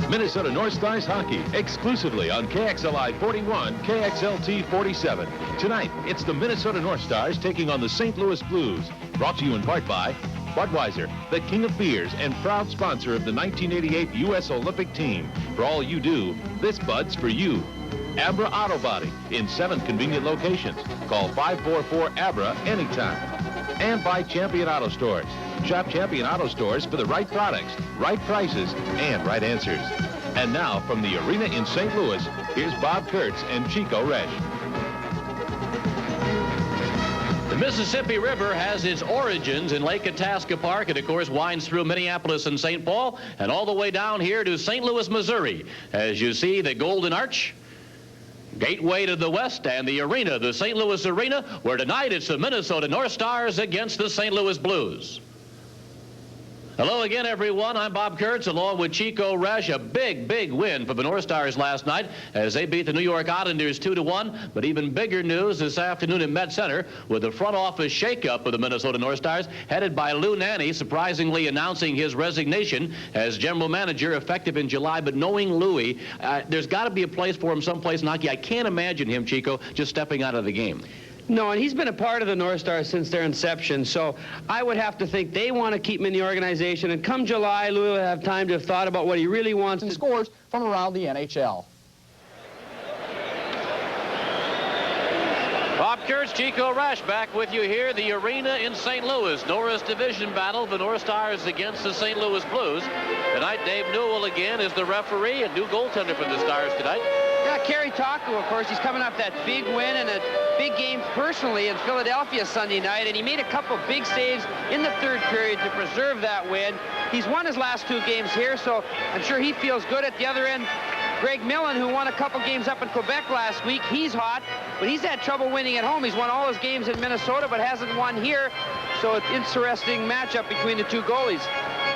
Minnesota North Stars hockey, exclusively on KXLI 41, KXLT 47. Tonight, it's the Minnesota North Stars taking on the St. Louis Blues. Brought to you in part by Budweiser, the king of beers and proud sponsor of the 1988 U.S. Olympic team. For all you do, this Bud's for you. Abra Auto Body in 7 convenient locations. Call 544-ABRA anytime. And by Champion Auto Stores. Shop Champion Auto Stores for the right products, right prices, and right answers. And now, from the arena in St. Louis, here's Bob Kurtz and Chico Resch. The Mississippi River has its origins in Lake Itasca Park and, of course, winds through Minneapolis and St. Paul and all the way down here to St. Louis, Missouri. As you see, the Golden Arch, gateway to the west, and the arena, the St. Louis Arena, where tonight it's the Minnesota North Stars against the St. Louis Blues. Hello again, everyone. I'm Bob Kurtz, along with Chico Resch. A big win for the North Stars last night as they beat the New York Islanders 2-1. But even bigger news this afternoon in Met Center with the front office shakeup of the Minnesota North Stars, headed by Lou Nanne, surprisingly announcing his resignation as general manager effective in July. But knowing Louie, there's got to be a place for him someplace in hockey. I can't imagine him, Chico, just stepping out of the game. No, and he's been a part of the North Stars since their inception, so I would have to think they want to keep him in the organization, and come July, Louis will have time to have thought about what he really wants. And scores from around the NHL. Bob Kurtz, Chico Resch, back with you here, the arena in St. Louis. Norris Division battle, the North Stars against the St. Louis Blues. Tonight, Dave Newell again is the referee, and new goaltender for the Stars tonight. Yeah, Kerry Taco, of course, he's coming off that big win and a big game personally in Philadelphia Sunday night, and he made a couple big saves in the third period to preserve that win. He's won his last 2 games here, so I'm sure he feels good. At the other end, Greg Millen, who won a couple games up in Quebec last week, he's hot, but he's had trouble winning at home. He's won all his games in Minnesota, but hasn't won here, so it's an interesting matchup between the 2 goalies.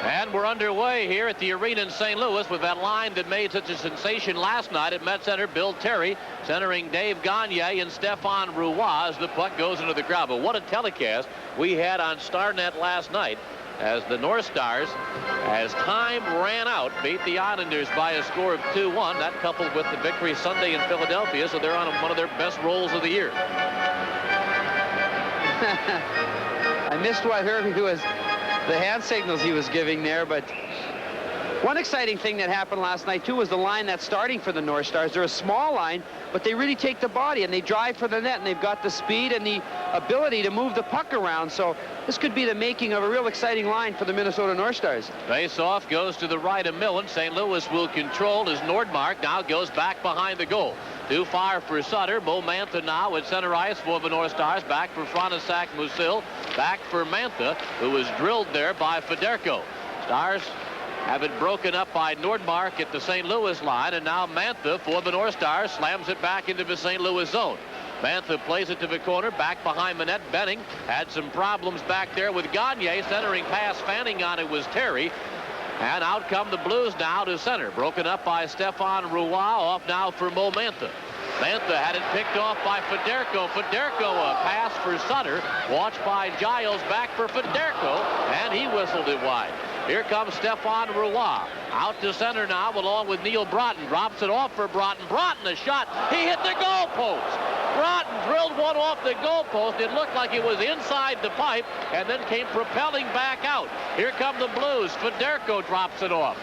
And we're underway here at the arena in St. Louis with that line that made such a sensation last night at Met Center. Bill Terry centering Dave Gagne and Stéphane Roy as the puck goes into the crowd. But what a telecast we had on StarNet last night as the North Stars, as time ran out, beat the Islanders by a score of 2-1. That coupled with the victory Sunday in Philadelphia, so they're on one of their best rolls of the year. I missed what Herbie was, the hand signals he was giving there, but one exciting thing that happened last night, too, was the line that's starting for the North Stars. They're a small line, but they really take the body, and they drive for the net, and they've got the speed and the ability to move the puck around. So this could be the making of a real exciting line for the Minnesota North Stars. Face-off goes to the right of Millen. St. Louis will control as Nordmark now goes back behind the goal. Too far for Sutter. Bo Mantha now at center ice for the North Stars. Back for František Musil. Back for Mantha, who was drilled there by Federko. Stars have it broken up by Nordmark at the St. Louis line, and now Mantha for the North Stars slams it back into the St. Louis zone. Mantha plays it to the corner, back behind Manette. Benning had some problems back there with Gagne. Centering pass, fanning on it was Terry. And out come the Blues now to center. Broken up by Stéphane Roy. Off now for Mo Mantha. Mantha had it picked off by Federko. Federko, a pass for Sutter. Watched by Giles, back for Federko, and he whistled it wide. Here comes Stéphane Roy. Out to center now along with Neil Broughton. Drops it off for Broughton. Broughton, a shot. He hit the goalpost. Broughton drilled one off the goalpost. It looked like it was inside the pipe and then came propelling back out. Here come the Blues. Federko drops it off.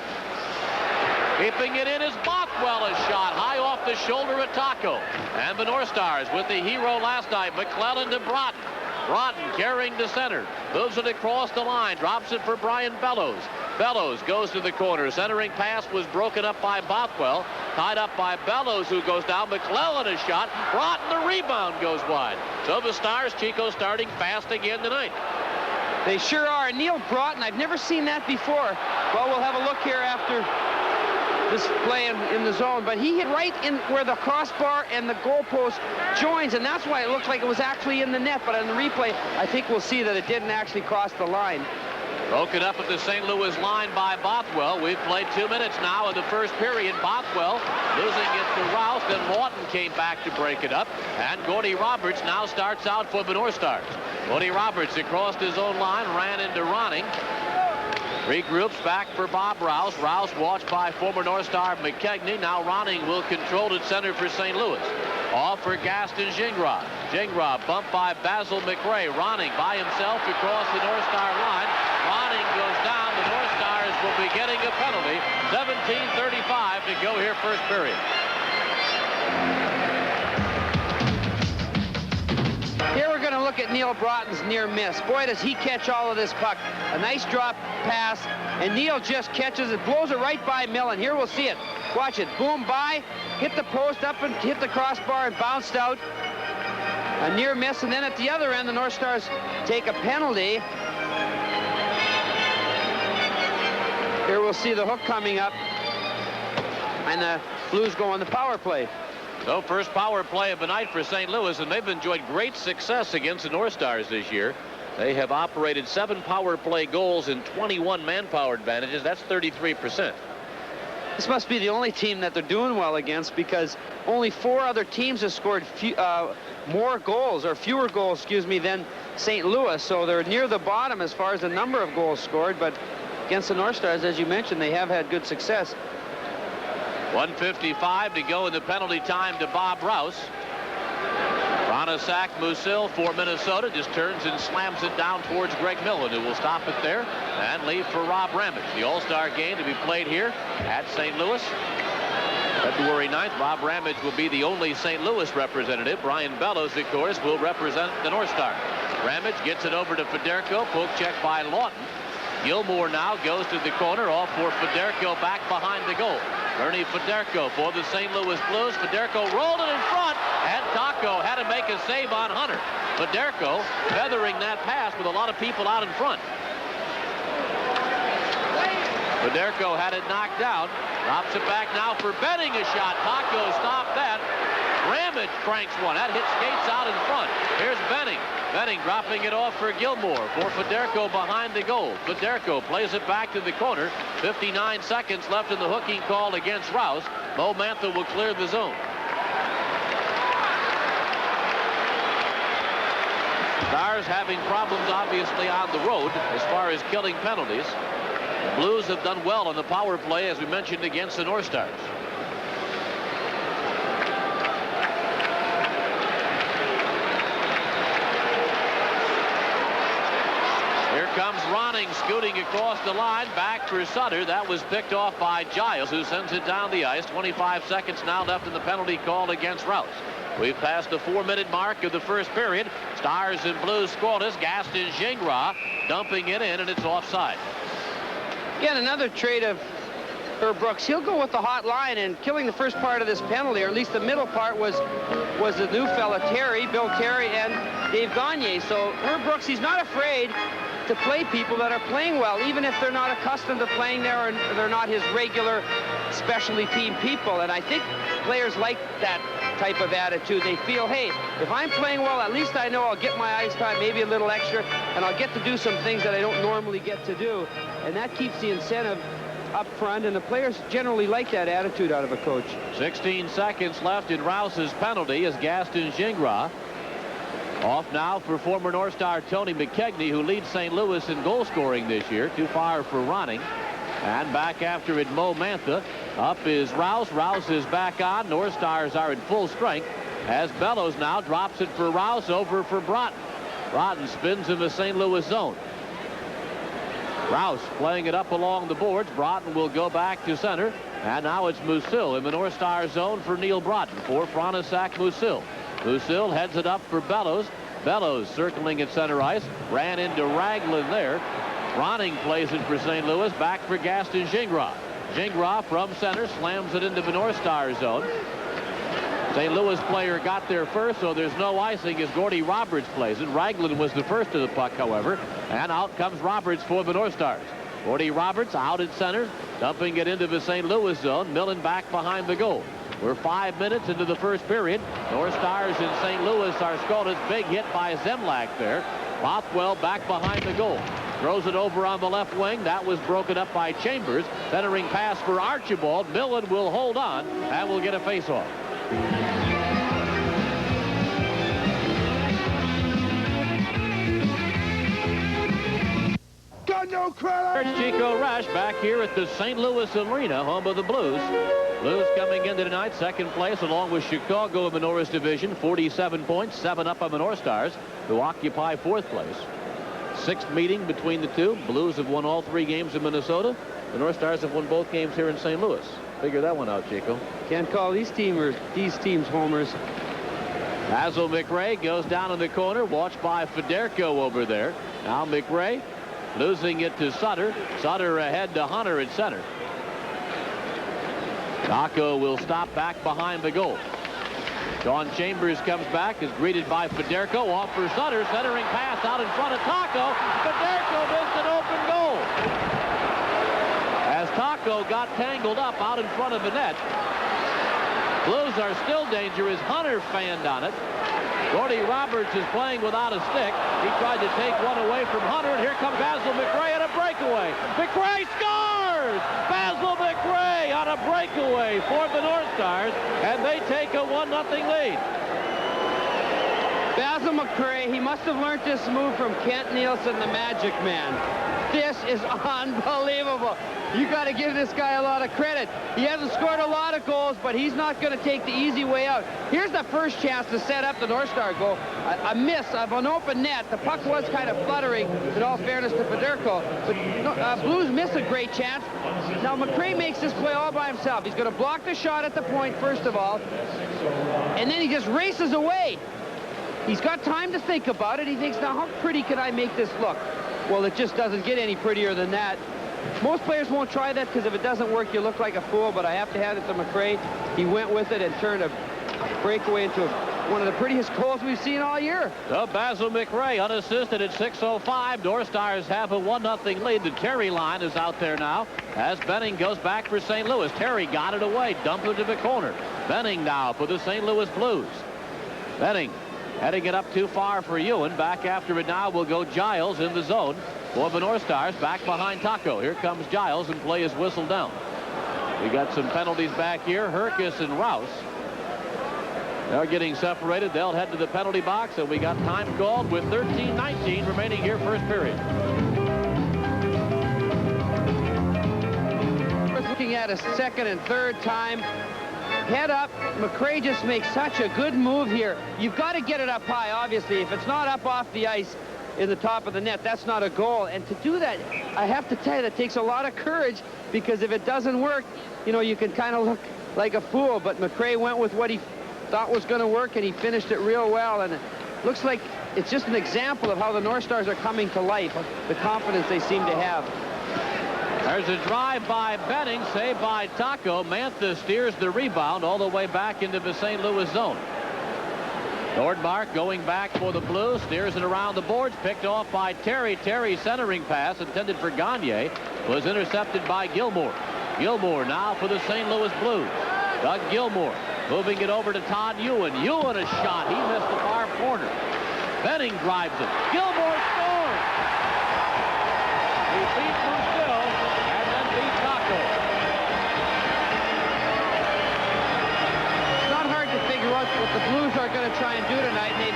Keeping it in is Bothwell, a shot high off the shoulder of Taco. And the North Stars with the hero last night, McClellan to Broughton. Broughton carrying to center, moves it across the line, drops it for Brian Bellows. Bellows goes to the corner. Centering pass was broken up by Bothwell, tied up by Bellows, who goes down. McClellan a shot. Broughton, the rebound goes wide. So the Stars, Chico, starting fast again tonight. They sure are. Neil Broughton, I've never seen that before. Well, we'll have a look here after this play in the zone, but he hit right in where the crossbar and the goalpost joins, and that's why it looks like it was actually in the net. But on the replay, I think we'll see that it didn't actually cross the line. Broken up at the St. Louis line by Bothwell. We've played 2 minutes now in the first period. Bothwell losing it to Rouse, then Lawton came back to break it up, and Gordy Roberts now starts out for the North Stars. Gordy Roberts across his own line, ran into Ronning. Regroups back for Bob Rouse. Rouse watched by former North Star McKegney. Now Ronning will control at center for St. Louis. Off for Gaston Gingras. Gingras bumped by Basil McRae. Ronning by himself across the North Star line. Ronning goes down. The North Stars will be getting a penalty. 17:35 to go here first period. Here we're going to look at Neil Broughton's near miss. Boy, does he catch all of this puck. A nice drop pass, and Neil just catches it, blows it right by Millen. Here we'll see it. Watch it. Boom by, hit the post up and hit the crossbar and bounced out. A near miss, and then at the other end, the North Stars take a penalty. Here we'll see the hook coming up, and the Blues go on the power play. So first power play of the night for St. Louis, and they've enjoyed great success against the North Stars this year. They have operated 7 power play goals and 21 manpower advantages. That's 33%. This must be the only team that they're doing well against, because only 4 other teams have scored more goals, or fewer goals, excuse me, than St. Louis. So they're near the bottom as far as the number of goals scored, but against the North Stars, as you mentioned, they have had good success. 1:55 to go in the penalty time to Bob Rouse. Ronasak Musil for Minnesota just turns and slams it down towards Greg Millen, who will stop it there and leave for Rob Ramage. The All-Star game to be played here at St. Louis. February 9th, Rob Ramage will be the only St. Louis representative. Brian Bellows, of course, will represent the North Stars. Ramage gets it over to Federko. Poke check by Lawton. Gilmore now goes to the corner, off for Federko back behind the goal. Ernie Federko for the St. Louis Blues. Federko rolled it in front, and Taco had to make a save on Hunter. Federko feathering that pass with a lot of people out in front. Federko had it knocked down. Drops it back now for Benning, a shot. Taco stopped that. Ramage cranks one. That hit skates out in front. Here's Benning. Benning dropping it off for Gilmore. For Federko behind the goal. Federko plays it back to the corner. 59 seconds left in the hooking call against Rouse. Mo Mantha will clear the zone. Stars having problems, obviously, on the road as far as killing penalties. The Blues have done well on the power play, as we mentioned, against the North Stars. Here comes Ronning scooting across the line, back for Sutter. That was picked off by Giles, who sends it down the ice. 25 seconds now left in the penalty call against Rouse. We've passed the 4-minute mark of the first period. Stars and Blues scoreless. Gaston Gingras dumping it in, and it's offside. Again, another trade of Herb Brooks. He'll go with the hot line, and killing the first part of this penalty, or at least the middle part, was the new fella Bill Terry, and Dave Gagne. So Herb Brooks, he's not afraid to play people that are playing well, even if they're not accustomed to playing there, or they're not his regular specialty team people. And I think players like that type of attitude. They feel, hey, if I'm playing well, at least I know I'll get my ice time, maybe a little extra, and I'll get to do some things that I don't normally get to do. And that keeps the incentive up front, and the players generally like that attitude out of a coach. 16 seconds left in Rouse's penalty as Gaston Gingras. Off now for former North Star Tony McKegney, who leads St. Louis in goal scoring this year. Too far for Ronning. And back after it, Mo Mantha. Up is Rouse. Rouse is back on. North Stars are in full strength as Bellows now drops it for Rouse, over for Broughton. Broughton spins in the St. Louis zone. Rouse playing it up along the boards. Broughton will go back to center. And now it's Musil in the North Star zone for Neil Broughton. For Ronasak Musil. Musil heads it up for Bellows. Bellows circling at center ice. Ran into Ragland there. Ronning plays it for St. Louis. Back for Gaston Gingras. Gingras from center slams it into the North Star zone. St. Louis player got there first, so there's no icing as Gordy Roberts plays it. Ragland was the first to the puck, however, and out comes Roberts for the North Stars. Gordy Roberts out at center, dumping it into the St. Louis zone. Millen back behind the goal. We're 5 minutes into the first period. North Stars in St. Louis are scored. Big hit by Zemlak there. Bothwell back behind the goal. Throws it over on the left wing. That was broken up by Chambers. Centering pass for Archibald. Millen will hold on and will get a faceoff. Gun There's Chico Rush back here at the St. Louis Arena, home of the Blues. Blues coming into tonight, second place, along with Chicago in the Norris division, 47 points, 7 up on the North Stars, who occupy fourth place. Sixth meeting between the two. Blues have won all 3 games in Minnesota. The North Stars have won both games here in St. Louis. Figure that one out, Chico. Can't call these teams homers. Basil McRae goes down in the corner, watched by Federico over there. Now McRae losing it to Sutter. Sutter ahead to Hunter at center. Taco will stop back behind the goal. Sean Chambers comes back, is greeted by Federico, off for Sutter, centering pass out in front of Taco. Federico missed an open goal. As Taco got tangled up out in front of the net. Blues are still dangerous. Hunter fanned on it. Gordy Roberts is playing without a stick. He tried to take one away from Hunter, and here comes Basil McRae on a breakaway. McRae scores! Basil McRae on a breakaway for the North Stars, and they take a 1-0 lead. Basil McRae, he must have learned this move from Kent Nielsen, the Magic Man. This is unbelievable. You got to give this guy a lot of credit. He hasn't scored a lot of goals, but he's not going to take the easy way out. Here's the first chance to set up the North Star goal. A miss of an open net. The puck was kind of fluttering, in all fairness to Federico. But Blues miss a great chance. Now McRae makes this play all by himself. He's going to block the shot at the point, first of all. And then he just races away. He's got time to think about it. He thinks, now how pretty can I make this look? Well, it just doesn't get any prettier than that. Most players won't try that because if it doesn't work, you look like a fool, but I have to hand it to McRae. He went with it and turned a breakaway into one of the prettiest goals we've seen all year. So Basil McRae unassisted at 6:05. North Stars have a 1-0 lead. The Terry line is out there now as Benning goes back for St. Louis. Terry got it away, dumped it to the corner. Benning now for the St. Louis Blues. Benning heading it up too far for Ewan. Back after it now will go Giles in the zone for the North Stars, back behind Taco. Here comes Giles, and play is whistled down. We got some penalties back here. Herkus and Rouse. They're getting separated. They'll head to the penalty box, and we got time called with 13:19 remaining here, first period. Looking at a second and third time. Head up. McRae just makes such a good move here. You've got to get it up high, obviously. If it's not up off the ice in the top of the net, that's not a goal. And to do that, I have to tell you, that takes a lot of courage, because if it doesn't work, you know, you can kind of look like a fool. But McRae went with what he thought was going to work, and he finished it real well. And it looks like it's just an example of how the North Stars are coming to life, the confidence they seem to have. There's a drive by Benning, saved by Taco. Mantha steers the rebound all the way back into the St. Louis zone. Nordmark going back for the Blues, steers it around the boards, picked off by Terry. Terry's centering pass intended for Gagne was intercepted by Gilmore. Gilmore now for the St. Louis Blues. Doug Gilmore moving it over to Todd Ewan. Ewan a shot. He missed the far corner. Benning drives it. Gilmore scores. He beat Musil and then beat Taco. It's not hard to figure out what the Blues are going to try and do tonight. They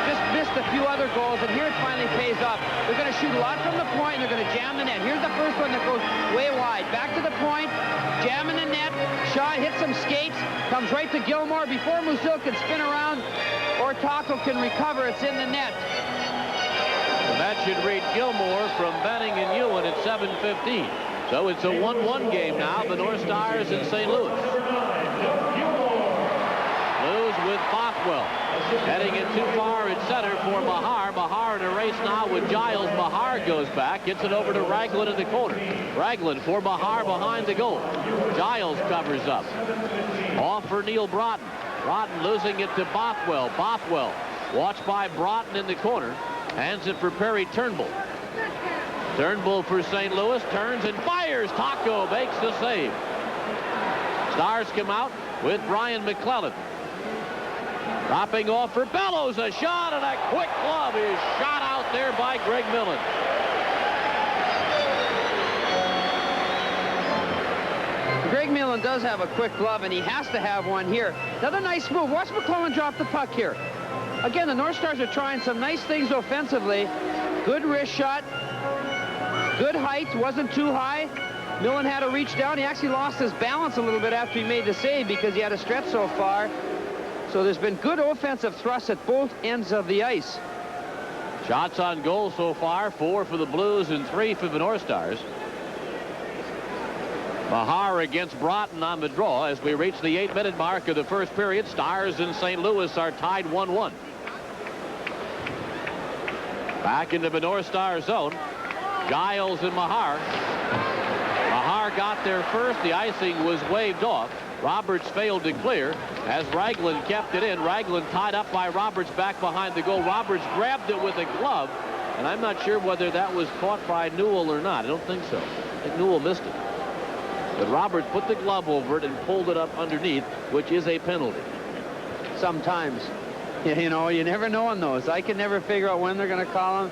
just missed a few other goals, and here it finally pays off. They're going to shoot a lot from the point, and they're going to jam the net. Here's the first one that goes way wide. Back to the point, jamming the net, shot, hits some skates, comes right to Gilmore before Musil can spin around or Taco can recover. It's in the net. And that should read Gilmore from Benning and Ewan at 7:15. So it's a 1-1 game now, the North Stars in St. Louis. Blues with Bothwell. Heading it too far at center for Mahar. Mahar in a race now with Giles. Mahar goes back, gets it over to Raglan in the corner. Raglan for Mahar behind the goal. Giles covers up. Off for Neil Broughton. Broughton losing it to Bothwell. Bothwell watched by Broughton in the corner. Hands it for Perry Turnbull. Turnbull for St. Louis, turns and fires. Taco makes the save. Stars come out with Brian McClellan. Dropping off for Bellows, a shot, and a quick glove is shot out there by Greg Millen. Greg Millen does have a quick glove, and he has to have one here. Another nice move. Watch McClellan drop the puck here. Again, the North Stars are trying some nice things offensively. Good wrist shot. Good height, wasn't too high. Millen had to reach down. He actually lost his balance a little bit after he made the save because he had to stretch so far. So there's been good offensive thrust at both ends of the ice. Shots on goal so far, 4 for the Blues and 3 for the North Stars. Mahar against Broughton on the draw as we reach the 8-minute mark of the first period. Stars in St. Louis are tied 1-1. Back into the North Star zone. Giles and Mahar. Mahar got there first. The icing was waved off. Roberts failed to clear as Ragland kept it in. Ragland tied up by Roberts back behind the goal. Roberts grabbed it with a glove, and I'm not sure whether that was caught by Newell or not. I don't think so. I think Newell missed it. But Roberts put the glove over it and pulled it up underneath, which is a penalty. Sometimes. You know, you never know on those. I can never figure out when they're going to call them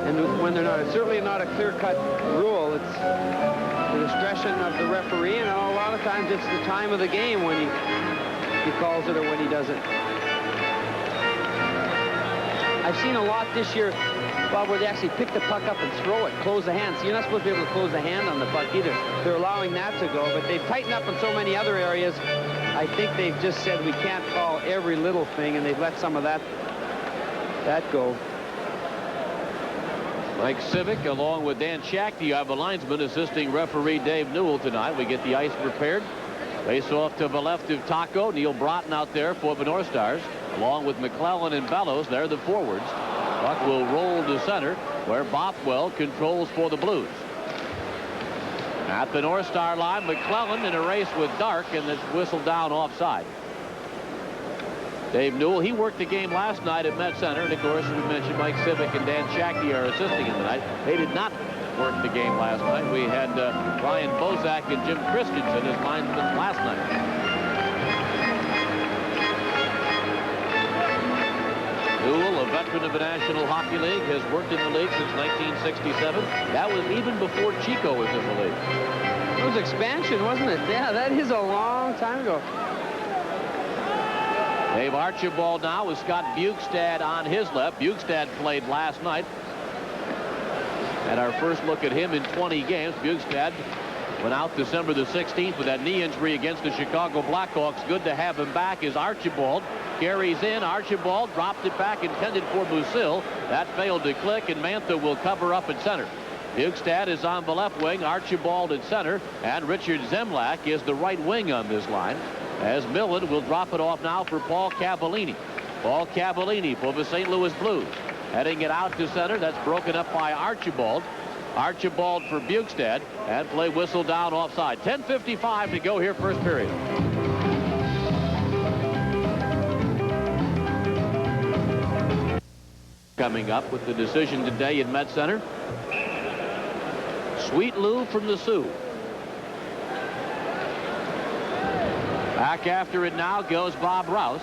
and when they're not. It's certainly not a clear-cut rule. It's the discretion of the referee, and a lot of times it's the time of the game when he calls it or when he doesn't. I've seen a lot this year, Bob, where they actually pick the puck up and throw it, close the hand. So you're not supposed to be able to close the hand on the puck either. They're allowing that to go, but they've tightened up in so many other areas. I think they've just said we can't call every little thing, and they've let some of that go. Mike Civic, along with Dan Shackney, are the linesman assisting referee Dave Newell tonight. We get the ice prepared. Face off to the left of Taco. Neil Broughton out there for the North Stars, along with McClellan and Bellows. They're the forwards. Puck will roll to center, where Bothwell controls for the Blues. At the North Star line, McClellan in a race with Dark, and it's whistled down offside. Dave Newell, he worked the game last night at Met Center, and of course, we mentioned Mike Civic and Dan Shackney are assisting him tonight. They did not work the game last night. We had Ryan Bozak and Jim Christensen as linesmen last night. Newell, a veteran of the National Hockey League, has worked in the league since 1967. That was even before Chico was in the league. It was expansion, wasn't it? Yeah, that is a long time ago. Dave Archibald now with Scott Bukestad on his left. Bukestad played last night. At our first look at him in 20 games, Bukestad went out December the 16th with that knee injury against the Chicago Blackhawks. Good to have him back is Archibald. Carries in. Archibald dropped it back, intended for Musil. That failed to click, and Mantha will cover up at center. Bukestad is on the left wing, Archibald at center, and Richard Zemlak is the right wing on this line, as Millen will drop it off now for Paul Cavallini. Paul Cavallini for the St. Louis Blues. Heading it out to center. That's broken up by Archibald. Archibald for Bukestad, and play whistle down offside. 10:55 to go here, first period. Coming up with the decision today in Met Center. Sweet Lou from the Sioux. Back after it now goes Bob Rouse.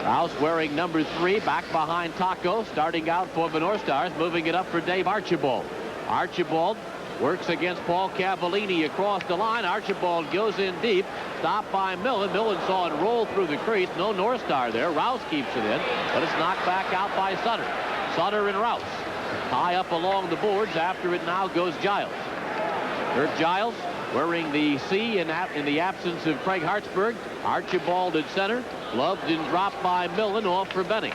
Rouse wearing number 3, back behind Taco, starting out for the North Stars, moving it up for Dave Archibald. Archibald works against Paul Cavallini across the line. Archibald goes in deep, stopped by Millen. Millen saw it roll through the crease. No North Star there. Rouse keeps it in, but it's knocked back out by Sutter. Sutter and Rouse tie up along the boards. After it now goes Giles. Kurt Giles wearing the C in the absence of Craig Hartsburg. Archibald at center. Gloved and dropped by Millen, off for Benning.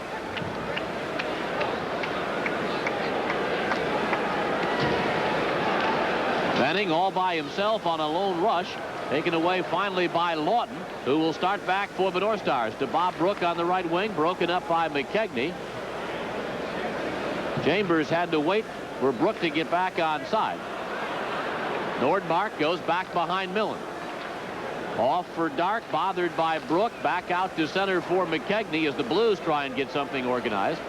Benning all by himself on a lone rush. Taken away finally by Lawton, who will start back for the North Stars. To Bob Brook on the right wing, broken up by McKegney. Chambers had to wait for Brook to get back on side. Nordmark goes back behind Millen. Off for Dark, bothered by Brook. Back out to center for McKegney as the Blues try and get something organized.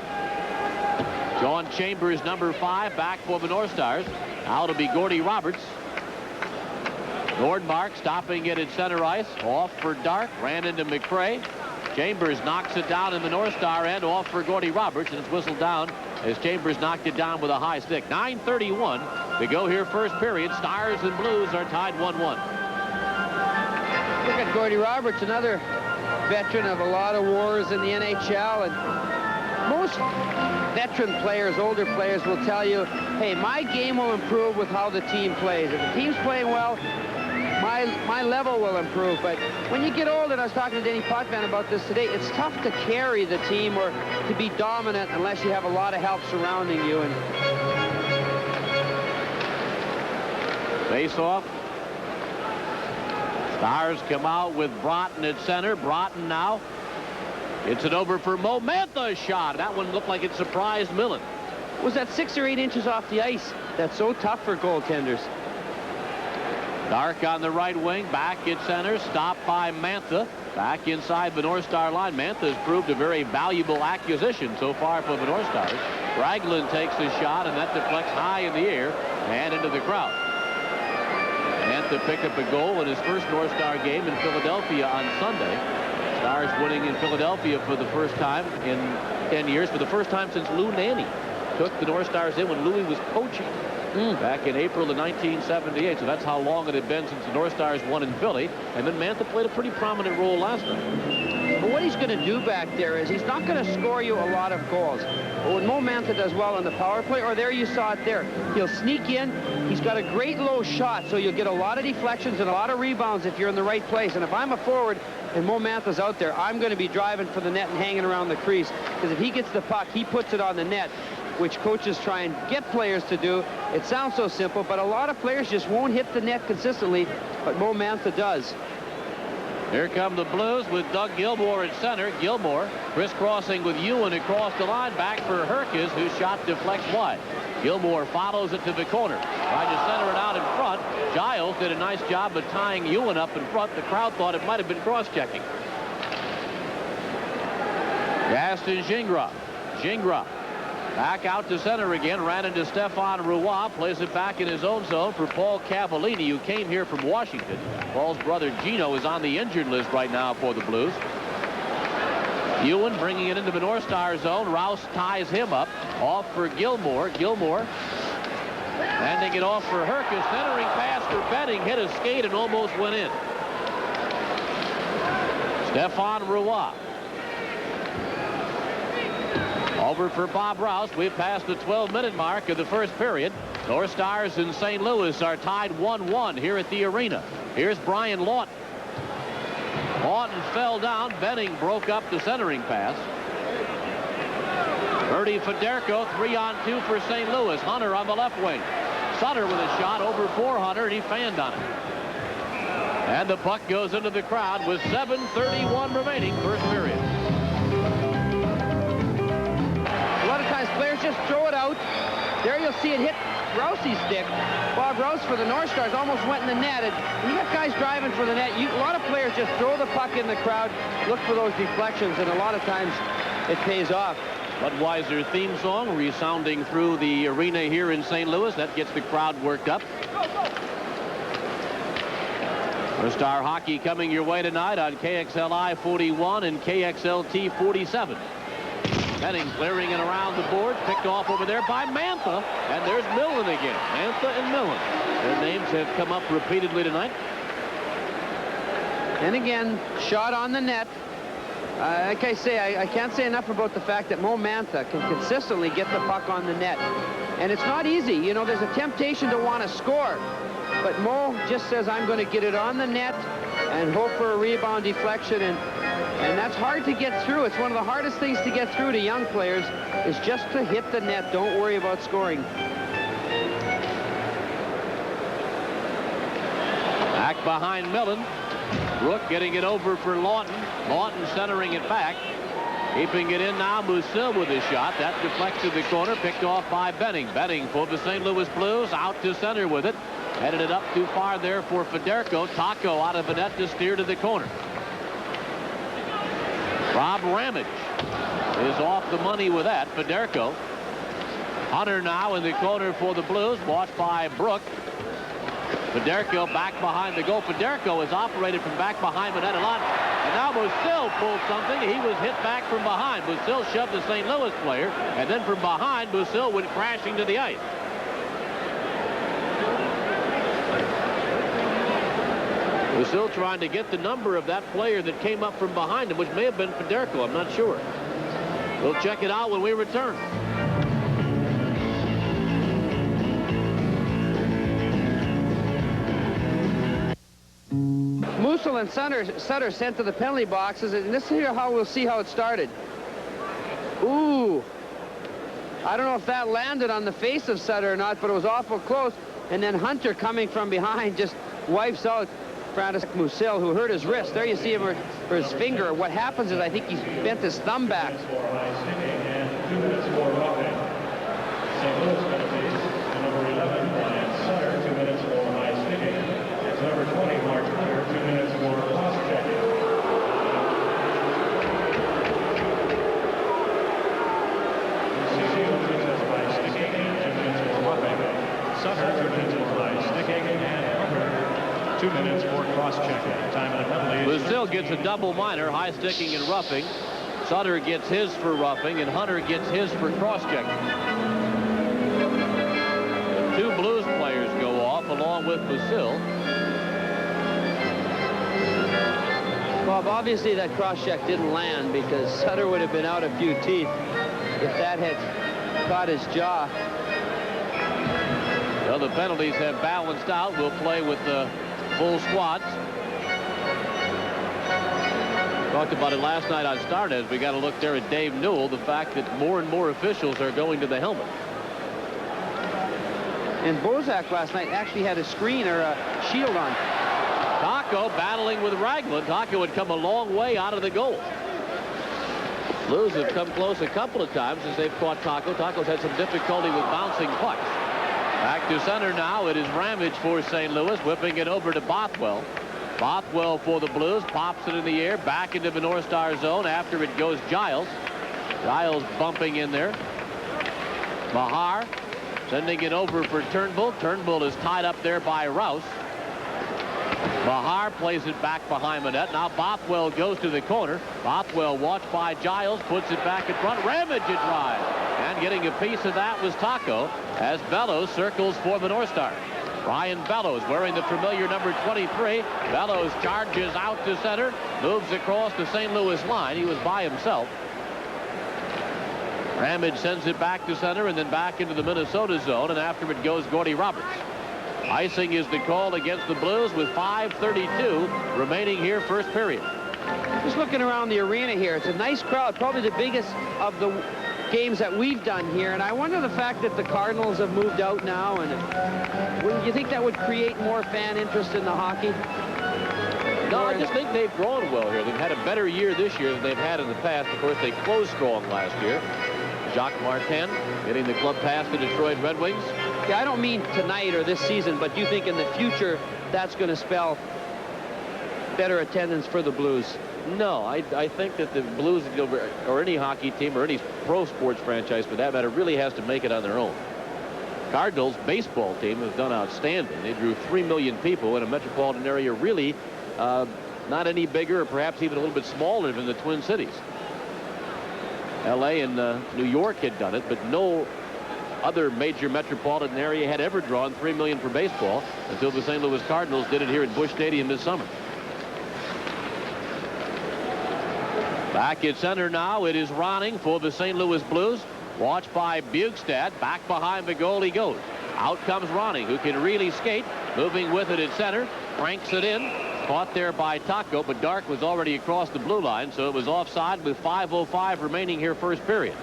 John Chambers, number 5, back for the North Stars. Now to be Gordy Roberts. Nordmark stopping it at center ice. Off for Dark, ran into McCrae. Chambers knocks it down in the North Star end. Off for Gordy Roberts, and it's whistled down as Chambers knocked it down with a high stick. 9:31 to go here, first period. Stars and Blues are tied 1-1. Look at Gordy Roberts, another veteran of a lot of wars in the NHL, and most veteran players, older players will tell you, hey, my game will improve with how the team plays. If the team's playing well, my level will improve. But when you get old, and I was talking to Denny Potvin about this today, it's tough to carry the team or to be dominant unless you have a lot of help surrounding you. And face off. Stars come out with Broughton at center. Broughton now. It's an over for Mo Mantha's shot. That one looked like it surprised Millen. Was that 6 or 8 inches off the ice? That's so tough for goaltenders. Dark on the right wing, back at center, stopped by Mantha. Back inside the North Star line. Mantha has proved a very valuable acquisition so far for the North Stars. Ragland takes the shot, and that deflects high in the air and into the crowd. Mantha picked up a goal in his first North Star game in Philadelphia on Sunday. Stars winning in Philadelphia for the first time in 10 years, for the first time since Lou Nanne took the North Stars in when Louis was coaching back in April of 1978. So that's how long it had been since the North Stars won in Philly. And then Mantha played a pretty prominent role last night. But what he's going to do back there is he's not going to score you a lot of goals. But when Mo Mantha does well on the power play, or there you saw it there, he'll sneak in. He's got a great low shot, so you'll get a lot of deflections and a lot of rebounds if you're in the right place. And if I'm a forward and Mo Mantha's out there, I'm going to be driving for the net and hanging around the crease. Because if he gets the puck, he puts it on the net, which coaches try and get players to do. It sounds so simple, but a lot of players just won't hit the net consistently, but Mo Mantha does. Here come the Blues with Doug Gilmour at center. Gilmour crisscrossing with Ewan across the line. Back for Herkes, whose shot deflects wide. Gilmour follows it to the corner. Tried to center it out in front. Giles did a nice job of tying Ewan up in front. The crowd thought it might have been cross-checking. Gaston Gingras. Gingras back out to center again. Ran into Stefan Roy. Plays it back in his own zone for Paul Cavallini, who came here from Washington. Paul's brother Gino is on the injured list right now for the Blues. Ewan bringing it into the North Star zone. Rouse ties him up. Off for Gilmour. Gilmour handing it off for Herkes. Centering pass for Benning. Hit a skate and almost went in. Stefan Roy. Over for Bob Rouse. We've passed the 12-minute mark of the first period. North Stars and St. Louis are tied 1-1 here at the arena. Here's Brian Lawton. Lawton fell down. Benning broke up the centering pass. Ernie Federko, 3-on-2 for St. Louis. Hunter on the left wing. Sutter with a shot over for Hunter, and he fanned on it. And the puck goes into the crowd with 7:31 remaining, first period. A lot of times players just throw it out. There you'll see it hit Rousey's stick. Bob Rouse for the North Stars almost went in the net. And you got guys driving for the net. A lot of players just throw the puck in the crowd, look for those deflections, and a lot of times it pays off. Budweiser theme song resounding through the arena here in St. Louis. That gets the crowd worked up. North Star hockey coming your way tonight on KXLI 41 and KXLT 47. Benning clearing it around the board, picked off over there by Mantha, and there's Millen again. Mantha and Millen. Their names have come up repeatedly tonight. And again, shot on the net. Like I say, I can't say enough about the fact that Mo Mantha can consistently get the puck on the net. And it's not easy. You know, there's a temptation to want to score. But Mo just says, I'm going to get it on the net and hope for a rebound deflection. And that's hard to get through. It's one of the hardest things to get through to young players is just to hit the net. Don't worry about scoring. Back behind Millen. Brook getting it over for Lawton. Lawton centering it back. Keeping it in now, Musil with a shot. That deflects to the corner, picked off by Benning. Benning for the St. Louis Blues, out to center with it. Headed it up too far there for Federko. Taco out of the net to steer to the corner. Rob Ramage is off the money with that. Federko. Hunter now in the corner for the Blues, watched by Brook. Federko back behind the goal. Federko is operated from back behind the net a lot. And now Musil pulled something. He was hit back from behind. Musil shoved the St. Louis player. And then from behind, Musil went crashing to the ice. Musil trying to get the number of that player that came up from behind him, which may have been Federko. I'm not sure. We'll check it out when we return. Musil and Sutter sent to the penalty boxes, and this is here how we'll see how it started. Ooh. I don't know if that landed on the face of Sutter or not, but it was awful close. And then Hunter coming from behind just wipes out Francis Musil, who hurt his wrist. There you see him, or his finger. What happens is I think he bent his thumb back. Number 20, Mark Hunter, 2 minutes for cross-checking. By sticking, 2 minutes for roughing. Sutter, 2 minutes by sticking, and Hunter, 2 minutes for cross-checking. Time of the penalty. Musil gets a double minor, high sticking and roughing. Sutter gets his for roughing, and Hunter gets his for cross-checking. Two Blues players go off along with Musil. Bob, obviously that cross-check didn't land because Sutter would have been out a few teeth if that had caught his jaw. Well, the penalties have balanced out. We'll play with the full squads. Talked about it last night on Starnez. We got to look there at Dave Newell, the fact that more and more officials are going to the helmet. And Bozak last night actually had a screen or a shield on. Taco battling with Ragland. Taco had come a long way out of the goal. Blues have come close a couple of times as they've caught Taco. Taco's had some difficulty with bouncing pucks. Back to center now. It is Ramage for St. Louis, whipping it over to Bothwell. Bothwell for the Blues, pops it in the air, back into the North Star zone. After it goes Giles. Giles bumping in there. Mahar sending it over for Turnbull. Turnbull is tied up there by Rouse. Mahar plays it back behind the net. Now Bothwell goes to the corner. Bothwell watched by Giles, puts it back in front. Ramage it drive. And getting a piece of that was Taco as Bellows circles for the North Star. Ryan Bellows wearing the familiar number 23. Bellows charges out to center, moves across the St. Louis line. He was by himself. Ramage sends it back to center and then back into the Minnesota zone, and after it goes Gordy Roberts. Icing is the call against the Blues with 5:32 remaining here, first period. Just looking around the arena here, it's a nice crowd, probably the biggest of the games that we've done here, and I wonder the fact that the Cardinals have moved out now, and wouldn't you think that would create more fan interest in the hockey? No, I just think they've grown well here. They've had a better year this year than they've had in the past. Of course, they closed strong last year. Jacques Martin getting the club past the Detroit Red Wings. Yeah, I don't mean tonight or this season, but do you think in the future that's going to spell better attendance for the Blues? No, I think that the Blues, or any hockey team, or any pro sports franchise for that matter, really has to make it on their own. Cardinals baseball team has done outstanding. They drew 3 million people in a metropolitan area really not any bigger or perhaps even a little bit smaller than the Twin Cities. L.A. and New York had done it, but no other major metropolitan area had ever drawn 3 million for baseball until the St. Louis Cardinals did it here at Busch Stadium this summer. Back at center now, it is Ronning for the St. Louis Blues. Watched by Bukestad. Back behind the goal he goes. Out comes Ronning, who can really skate. Moving with it at center. Cranks it in. Caught there by Taco, but Dark was already across the blue line, so it was offside with 5:05 remaining here, first period.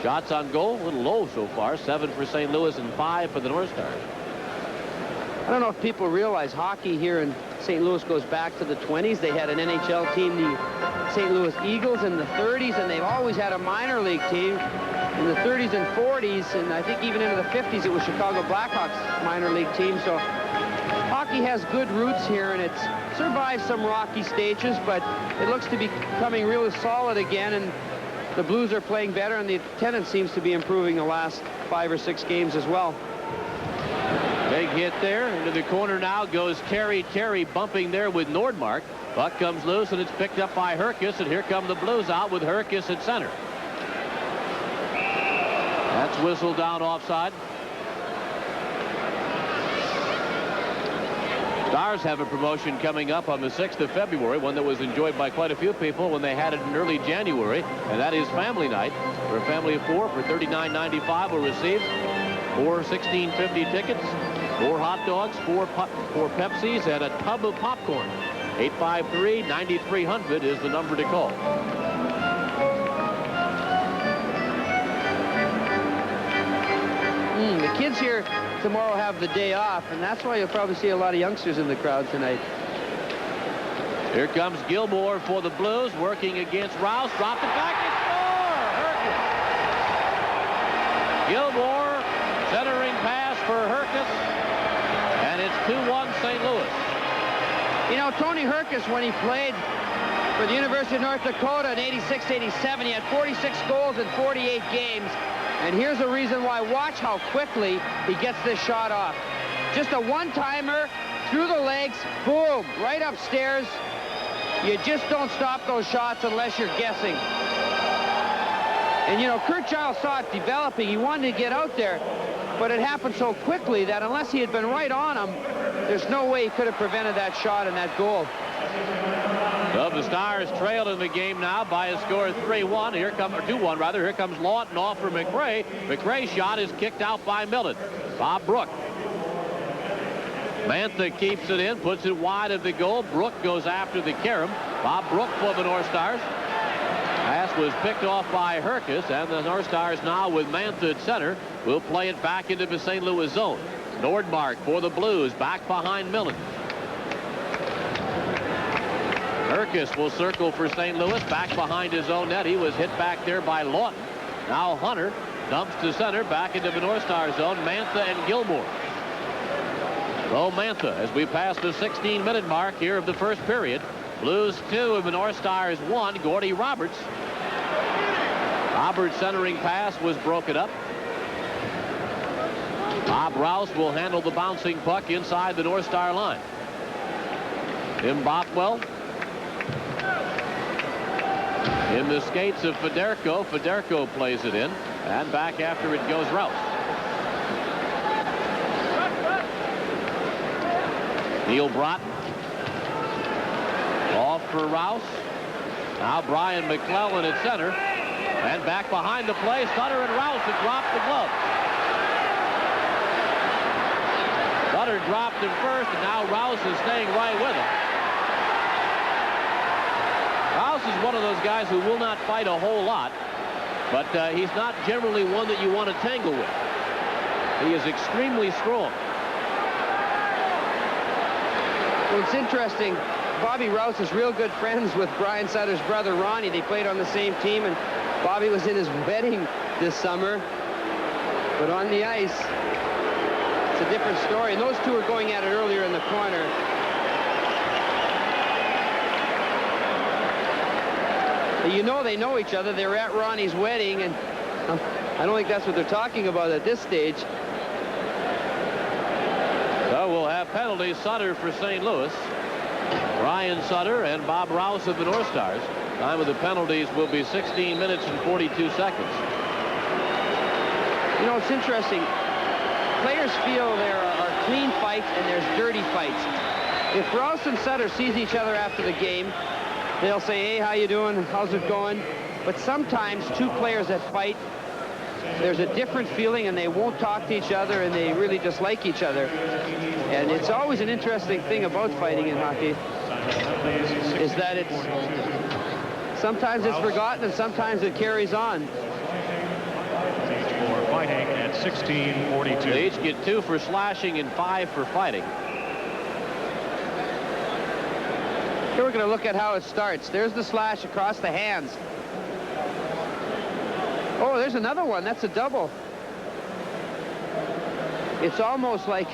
Shots on goal, a little low so far. 7 for St. Louis and 5 for the North Stars. I don't know if people realize hockey here in St. Louis goes back to the 20s. They had an NHL team, the St. Louis Eagles, in the 30s, and they've always had a minor league team in the 30s and 40s, and I think even into the 50s it was Chicago Blackhawks minor league team. So hockey has good roots here, and it's survived some rocky stages, but it looks to be becoming really solid again, and the Blues are playing better, and the attendance seems to be improving the last 5 or 6 games as well. Big hit there. Into the corner now goes Terry. Terry bumping there with Nordmark. Puck comes loose, and it's picked up by Herkus, and here come the Blues out with Herkus at center. That's whistled down offside. Stars have a promotion coming up on the 6th of February, one that was enjoyed by quite a few people when they had it in early January, and that is family night. For a family of 4 for $39.95 will receive 4 $16.50 tickets, 4 hot dogs, 4 Pepsis, and a tub of popcorn. 853-9300 is the number to call. The kids here tomorrow have the day off, and that's why you'll probably see a lot of youngsters in the crowd tonight. Here comes Gilmore for the Blues, working against Rouse. Dropped it back and score! Herkus. Gilmore, centering pass for Herkus, and it's 2-1 St. Louis. You know, Tony Herkus, when he played for the University of North Dakota in 86-87, he had 46 goals in 48 games. And here's the reason why. Watch how quickly he gets this shot off. Just a one-timer through the legs, boom, right upstairs. You just don't stop those shots unless you're guessing. And, you know, Kurt Giles saw it developing. He wanted to get out there, but it happened so quickly that unless he had been right on him, there's no way he could have prevented that shot and that goal. Well, the Stars trailed in the game now by a score of 3-1. Here comes, or 2-1 rather. Here comes Lawton off for McRae. McRae's shot is kicked out by Millen. Bob Brook. Mantha keeps it in, puts it wide of the goal. Brook goes after the carom. Bob Brook for the North Stars. Pass was picked off by Herkus, and the North Stars now with Mantha at center will play it back into the St. Louis zone. Nordmark for the Blues, back behind Millen. Herkus will circle for St. Louis, back behind his own net. He was hit back there by Lawton. Now Hunter dumps to center, back into the North Star zone. Mantha and Gilmore. So Mantha, as we pass the 16-minute mark here of the first period. Blues 2 and the North Stars 1. Gordy Roberts. Roberts' centering pass was broken up. Bob Rouse will handle the bouncing puck inside the North Star line. Tim Bothwell. In the skates of Federko. Federko plays it in. And back after it goes Rouse. Neil Broughton. Off for Rouse. Now Brian McClellan at center. And back behind the play. Sutter and Rouse have dropped the glove. Sutter dropped him first, and now Rouse is staying right with him. Rouse is one of those guys who will not fight a whole lot, but he's not generally one that you want to tangle with. He is extremely strong. Well, it's interesting. Bobby Rouse is real good friends with Brian Sutter's brother, Ronnie. They played on the same team, and Bobby was in his wedding this summer. But on the ice, it's a different story. And those two were going at it earlier in the corner. You know they know each other. They were at Ronnie's wedding, and I don't think that's what they're talking about at this stage. So we'll have penalties. Sutter for St. Louis. Brian Sutter and Bob Rouse of the North Stars. Time of the penalties will be 16 minutes and 42 seconds. You know, it's interesting. Players feel there are clean fights and there's dirty fights. If Rouse and Sutter sees each other after the game, they'll say, hey, how you doing? How's it going? But sometimes two players that fight, there's a different feeling and they won't talk to each other and they really dislike each other. And it's always an interesting thing about fighting in hockey is that sometimes it's forgotten and sometimes it carries on. For fighting at 16:42. They each get 2 for slashing and 5 for fighting. Here we're going to look at how it starts. There's the slash across the hands. Oh, there's another one. That's a double. It's almost like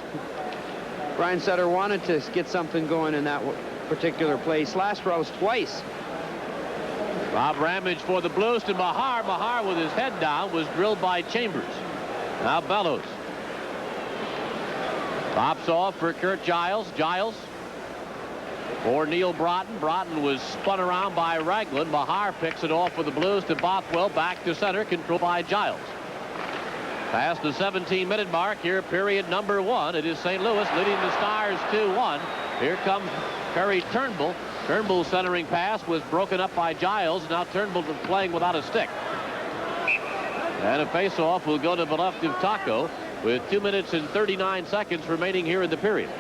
Brian Sutter wanted to get something going in that particular play. Slashed Rouse twice. Bob Ramage for the Blues to Mahar. Mahar with his head down was drilled by Chambers. Now Bellows. Pops off for Kurt Giles. Giles for Neil Broughton. Broughton was spun around by Ragland. Mahar picks it off for the Blues to Bothwell. Back to center. Controlled by Giles. Past the 17-minute mark here, period number 1. It is St. Louis leading the Stars 2-1. Here comes Perry Turnbull. Turnbull's centering pass was broken up by Giles. Now Turnbull playing without a stick. And a face-off will go to the left of Taco with 2 minutes and 39 seconds remaining here in the period.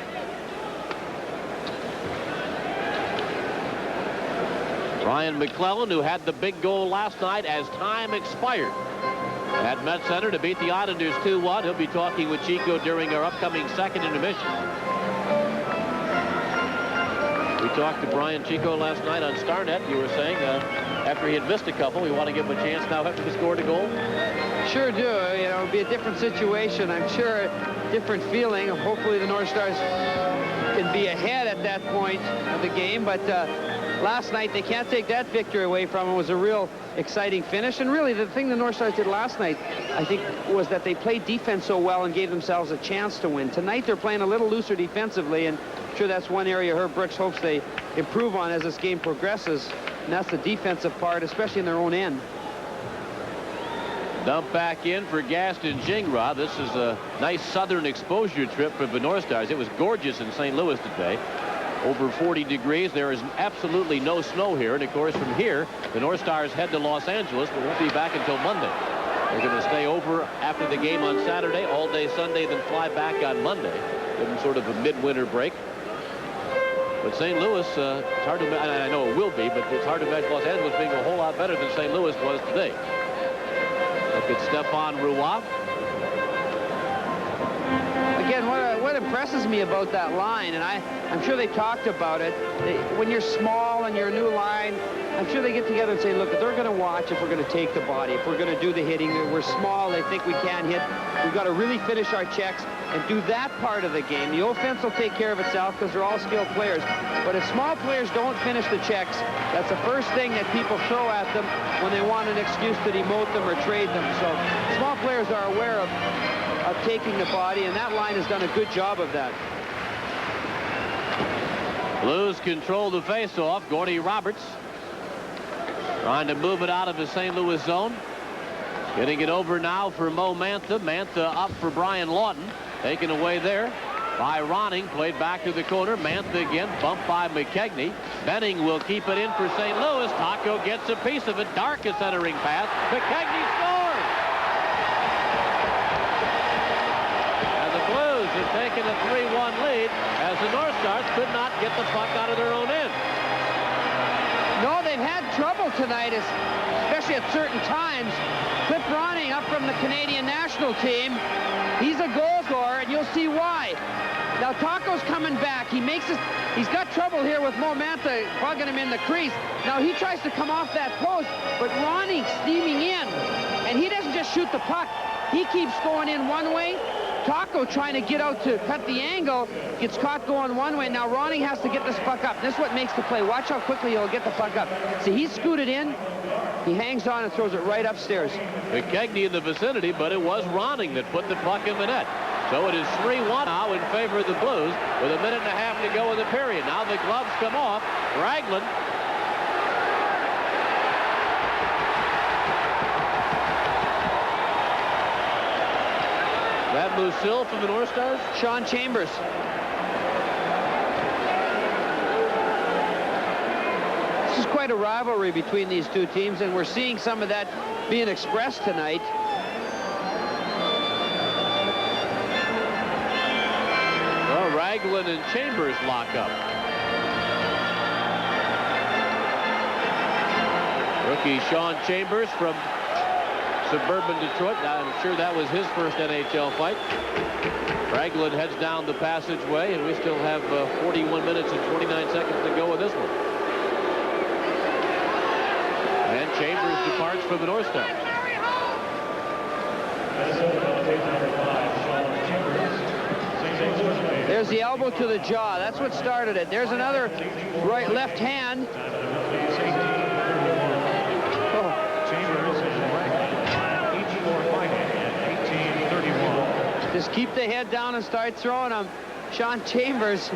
Brian McClellan, who had the big goal last night as time expired at Met Center to beat the Islanders 2-1. He'll be talking with Chico during our upcoming second intermission. We talked to Brian Chico last night on StarNet. You were saying after he had missed a couple, you want to give him a chance now after he scored a goal? Sure do. You know, it'll be a different situation. I'm sure a different feeling. Hopefully the North Stars can be ahead at that point of the game. But last night, they can't take that victory away from him. It was a real exciting finish. And really, the thing the North Stars did last night, I think, was that they played defense so well and gave themselves a chance to win. Tonight, they're playing a little looser defensively, and I'm sure that's one area Herb Brooks hopes they improve on as this game progresses, and that's the defensive part, especially in their own end. Dump back in for Gaston Gingras. This is a nice southern exposure trip for the North Stars. It was gorgeous in St. Louis today. Over 40 degrees. There is absolutely no snow here. And, of course, from here, the North Stars head to Los Angeles, but won't be back until Monday. They're going to stay over after the game on Saturday, all day Sunday, then fly back on Monday. Give them sort of a midwinter break. But St. Louis, it's hard to, I know it will be, but it's hard to imagine Los Angeles being a whole lot better than St. Louis was today. Look at Stephane Roy. Again, what impresses me about that line, and I'm sure they talked about it, when you're small and you're a new line, I'm sure they get together and say, look, they're going to watch if we're going to take the body, if we're going to do the hitting. We're small, they think we can't hit. We've got to really finish our checks and do that part of the game. The offense will take care of itself because they're all skilled players. But if small players don't finish the checks, that's the first thing that people throw at them when they want an excuse to demote them or trade them. So small players are aware of taking the body, and that line has done a good job of that. Blues control the face-off. Gordy Roberts trying to move it out of the St. Louis zone. Getting it over now for Mo Mantha. Mantha up for Brian Lawton. Taken away there by Ronning. Played back to the corner. Mantha again. Bumped by McKegney. Benning will keep it in for St. Louis. Taco gets a piece of it. Dark a centering pass. McKegney scores! And the Blues have taken a 3-1 lead as the North Stars could not get the puck out of their own end. No, they've had trouble tonight, especially at certain times. Cliff Ronning up from the Canadian national team. He's a goal scorer, and you'll see why. Now Taco's coming back. He's got trouble here with Mo Mantha bugging him in the crease. Now he tries to come off that post, but Ronning steaming in, and he doesn't just shoot the puck. He keeps going in one way. Taco trying to get out to cut the angle, gets caught going one way. Now Ronning has to get this puck up. This is what makes the play. Watch how quickly he'll get the puck up. See, he's scooted in. He hangs on and throws it right upstairs. McKegney in the vicinity, but it was Ronning that put the puck in the net. So it is 3-1 now in favor of the Blues with a minute and a half to go in the period. Now the gloves come off. Ragland. That Musil from the North Stars? Sean Chambers. This is quite a rivalry between these two teams, and we're seeing some of that being expressed tonight. Well, Ragland and Chambers lock up. Rookie Sean Chambers from suburban Detroit. I'm sure that was his first NHL fight. Ragland heads down the passageway, and we still have 41 minutes and 29 seconds to go with this one. And Chambers departs for the North Stars. There's the elbow to the jaw. That's what started it. There's another right left hand. Just keep the head down and start throwing them. Sean Chambers,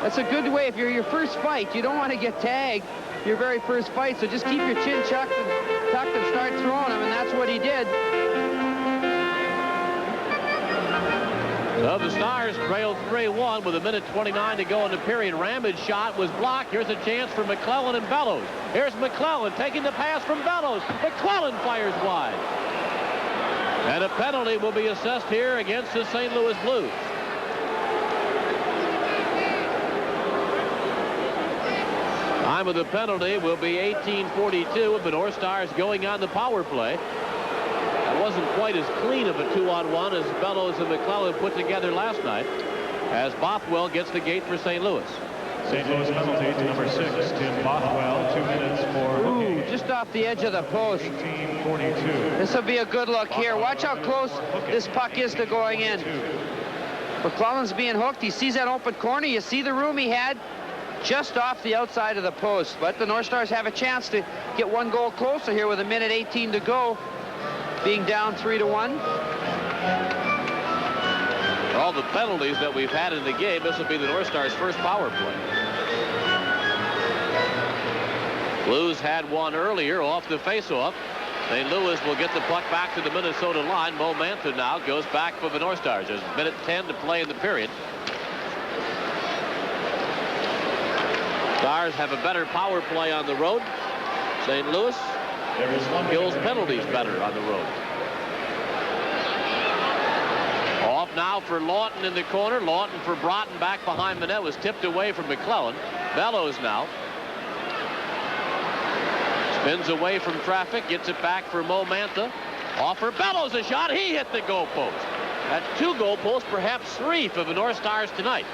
that's a good way. If you're your first fight, you don't want to get tagged your very first fight, so just keep your chin tucked and start throwing them, and that's what he did. Well, the Stars trailed 3-1 with 1:29 to go in the period. Ramage shot was blocked. Here's a chance for McClellan and Bellows. Here's McClellan taking the pass from Bellows. McClellan fires wide. And a penalty will be assessed here against the St. Louis Blues. Time of the penalty will be 18:42 with the North Stars going on the power play. That wasn't quite as clean of a 2-on-1 as Bellows and McClellan put together last night, as Bothwell gets the gate for St. Louis. St. Louis penalty to number 6, Tim Bothwell, 2 minutes for Ooh, just off the edge of the post. 18:42. This will be a good look here. Watch how close this puck is to going in. McClellan's being hooked. He sees that open corner. You see the room he had just off the outside of the post. But the North Stars have a chance to get one goal closer here with 1:18 to go, being down 3-1. All the penalties that we've had in the game, this will be the North Stars' first power play. Blues had one earlier off the faceoff. St. Louis will get the puck back to the Minnesota line. Mo Mantha now goes back for the North Stars. There's 1:10 to play in the period. Stars have a better power play on the road. St. Louis kills penalties better on the road. Off now for Lawton in the corner. Lawton for Broughton back behind the net. Was tipped away from McClellan. Bellows now spins away from traffic. Gets it back for Mo Mantha. Off for Bellows, a shot. He hit the goal post. That's 2 goal posts, perhaps 3 for the North Stars tonight.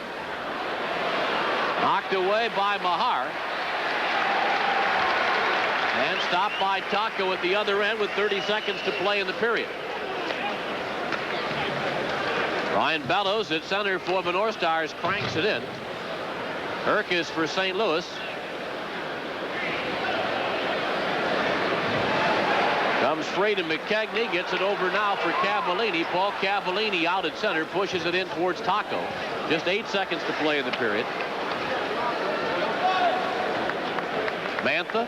Knocked away by Mahar. And stopped by Taco at the other end with 30 seconds to play in the period. Ryan Bellows at center for the North Stars cranks it in. Herkus for St. Louis. Comes free to McKegney. Gets it over now for Cavallini. Paul Cavallini out at center. Pushes it in towards Taco. Just 8 seconds to play in the period. Mantha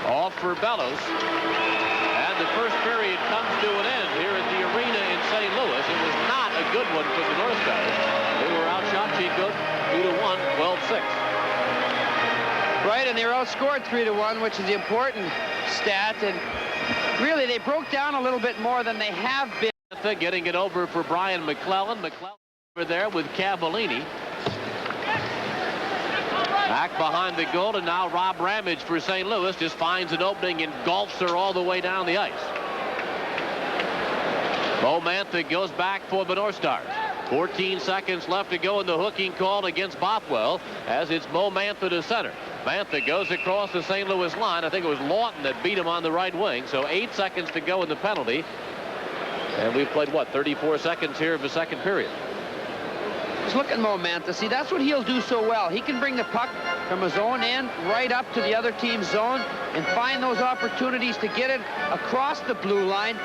off for Bellows. And the first period comes to an end here at the arena in St. Louis. It was not a good one for the North Stars. They were outshot Chico 2-1, 12-6. Right, and they were outscored 3-1, which is the important stat. And really, they broke down a little bit more than they have been. Getting it over for Brian McClellan. McClellan over there with Cavallini. Back behind the goal, and now Rob Ramage for St. Louis just finds an opening and golfs her all the way down the ice. Mo Mantha goes back for the North Stars. 14 seconds left to go in the hooking call against Bothwell as it's Mo Mantha to center. Mantha goes across the St. Louis line. I think it was Lawton that beat him on the right wing. So 8 seconds to go in the penalty. And we've played, what, 34 seconds here of the second period. Just look at Mo Mantha. See, that's what he'll do so well. He can bring the puck from his own end right up to the other team's zone and find those opportunities to get it across the blue line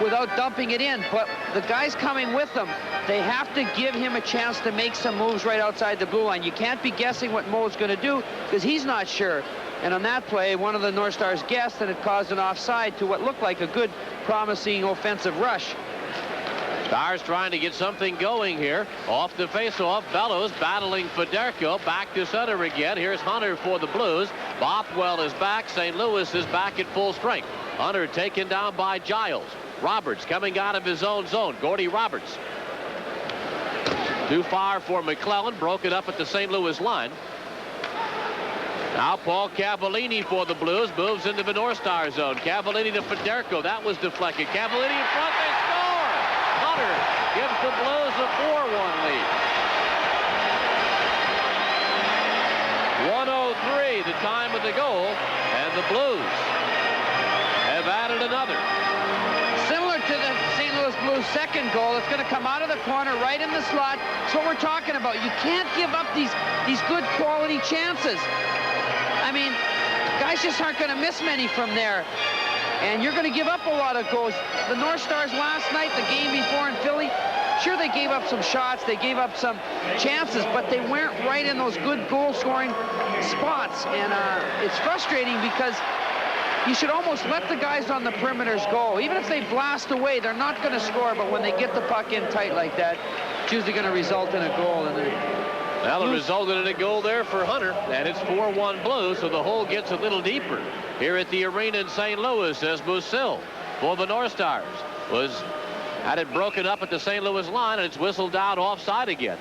without dumping it in. But the guys coming with him, they have to give him a chance to make some moves right outside the blue line. You can't be guessing what Mo's going to do because he's not sure. And on that play, one of the North Stars guessed, and it caused an offside to what looked like a good, promising offensive rush. Stars trying to get something going here. Off the faceoff, Bellows battling Federko. Back to center again. Here's Hunter for the Blues. Bothwell is back. St. Louis is back at full strength. Hunter taken down by Giles. Roberts coming out of his own zone. Gordy Roberts. Too far for McClellan. Broke it up at the St. Louis line. Now Paul Cavallini for the Blues. Moves into the North Star zone. Cavallini to Federko. That was deflected. Cavallini in front. They score! Hunter gives the Blues a 4-1 lead. 1:03 the time of the goal, and the Blues have added another. Similar to the St. Louis Blues' second goal, it's going to come out of the corner right in the slot. That's what we're talking about. You can't give up these good quality chances. I mean, guys just aren't going to miss many from there. And you're going to give up a lot of goals. The North Stars last night, the game before in Philly, sure, they gave up some shots, they gave up some chances, but they weren't right in those good goal-scoring spots. And it's frustrating because you should almost let the guys on the perimeters go. Even if they blast away, they're not going to score, but when they get the puck in tight like that, it's usually going to result in a goal. And well, it resulted in a goal there for Hunter, and it's 4-1 Blues, so the hole gets a little deeper here at the arena in St. Louis as Musil for the North Stars had it broken up at the St. Louis line, and it's whistled down offside again.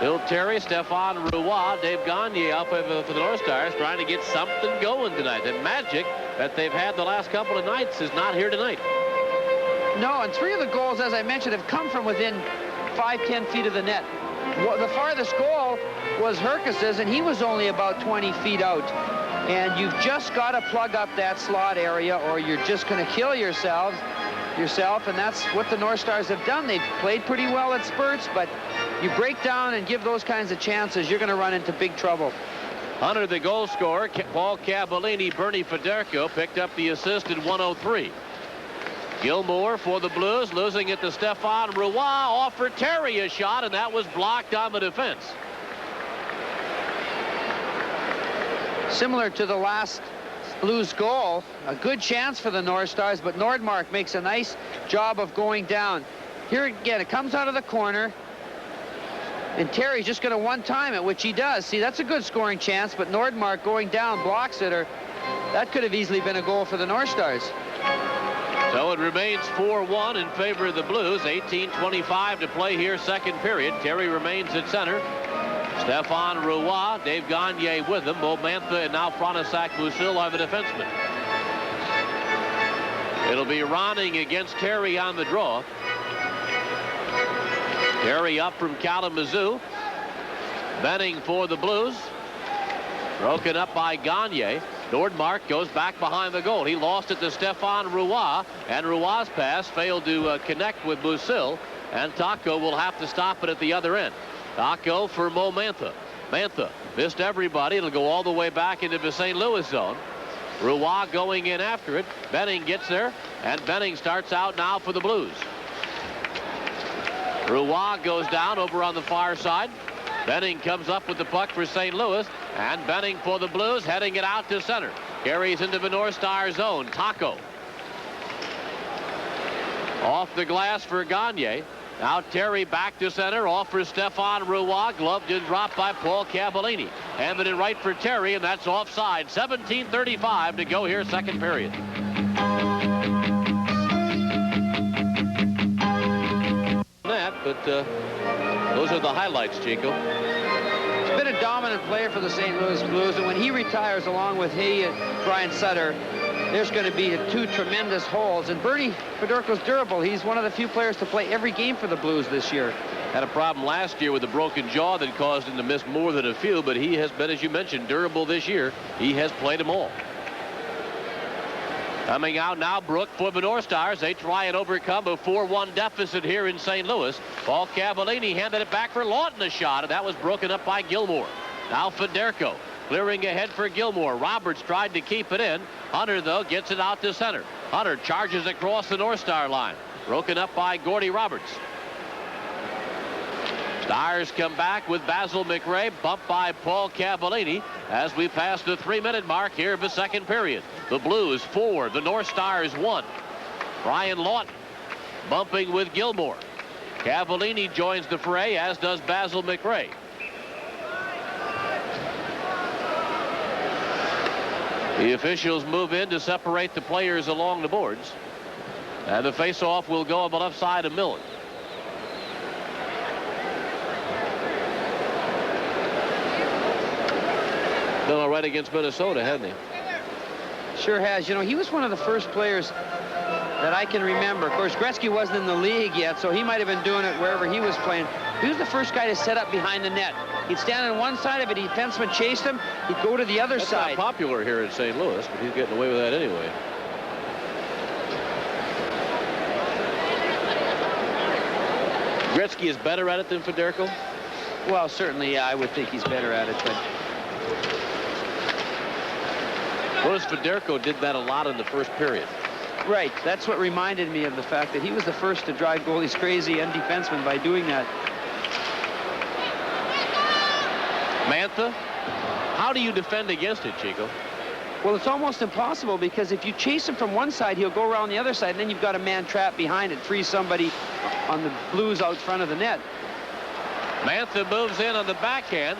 Bill Terry, Stéphane Roy, Dave Gagne up for the North Stars trying to get something going tonight. The magic that they've had the last couple of nights is not here tonight. No, and 3 of the goals, as I mentioned, have come from within 5-10 feet of the net. The farthest goal was Herkus's, and he was only about 20 feet out. And you've just got to plug up that slot area, or you're just going to kill yourself, and that's what the North Stars have done. They've played pretty well at spurts, but you break down and give those kinds of chances, you're going to run into big trouble. Hunter, the goal scorer, Paul Cavallini, Bernie Federko picked up the assist in 1:03. Gilmore for the Blues, losing it to Stéphane Roy, offered Terry a shot, and that was blocked on the defense. Similar to the last Blues goal, a good chance for the North Stars, but Nordmark makes a nice job of going down. Here again, it comes out of the corner, and Terry's just going to one-time it, which he does. See, that's a good scoring chance, but Nordmark going down blocks it, or that could have easily been a goal for the North Stars. So it remains 4-1 in favor of the Blues. 18:25 to play here, second period. Terry remains at center. Stéphane Roy, Dave Gagne with him. Bo Mantha and now František Musil are the defensemen. It'll be Ronning against Terry on the draw. Terry up from Kalamazoo. Benning for the Blues. Broken up by Gagne. Nordmark goes back behind the goal. He lost it to Stéphane Roy, and Roy's pass failed to connect with Musil, and Taco will have to stop it at the other end. Taco for Mo Mantha. Mantha missed everybody. It'll go all the way back into the St. Louis zone. Roy going in after it. Benning gets there, and Benning starts out now for the Blues. Roy goes down over on the far side. Benning comes up with the puck for St. Louis, and Benning for the Blues, heading it out to center. Carries into the North Star zone. Taco. Off the glass for Gagne. Now Terry back to center. Off for Stéphane Roy. Gloved and dropped by Paul Cavallini. Handed it right for Terry, and that's offside. 17:35 to go here, second period. But those are the highlights, Chico. He's been a dominant player for the St. Louis Blues, and when he retires along with he and Brian Sutter, there's going to be 2 tremendous holes. And Bernie Federko's durable. He's one of the few players to play every game for the Blues this year. Had a problem last year with a broken jaw that caused him to miss more than a few, but he has been, as you mentioned, durable this year. He has played them all. Coming out now, Brook for the North Stars. They try and overcome a 4-1 deficit here in St. Louis. Paul Cavallini handed it back for Lawton, a shot, and that was broken up by Gilmore. Now Federko clearing ahead for Gilmore. Roberts tried to keep it in. Hunter, though, gets it out to center. Hunter charges across the North Star line. Broken up by Gordy Roberts. Stars come back with Basil McRae, bumped by Paul Cavallini as we pass the 3-minute mark here of the second period. The Blues 4, the North Stars 1. Brian Lawton bumping with Gilmore. Cavallini joins the fray, as does Basil McRae. The officials move in to separate the players along the boards. And the face-off will go on the left side of Millen. Done all right against Minnesota, hasn't he? Sure has. You know, he was one of the first players that I can remember. Of course, Gretzky wasn't in the league yet, so he might have been doing it wherever he was playing. He was the first guy to set up behind the net. He'd stand on one side of it, the defenseman chased him, he'd go to the other side. That's not popular here in St. Louis, but he's getting away with that anyway. Gretzky is better at it than Federko? Well, certainly, yeah, I would think he's better at it, but... Notice Federko did that a lot in the first period. Right, that's what reminded me of the fact that he was the first to drive goalies crazy and defensemen by doing that. Mantha, how do you defend against it, Chico? Well, it's almost impossible, because if you chase him from one side, he'll go around the other side, and then you've got a man trap behind it, frees somebody on the Blues out front of the net. Mantha moves in on the backhand.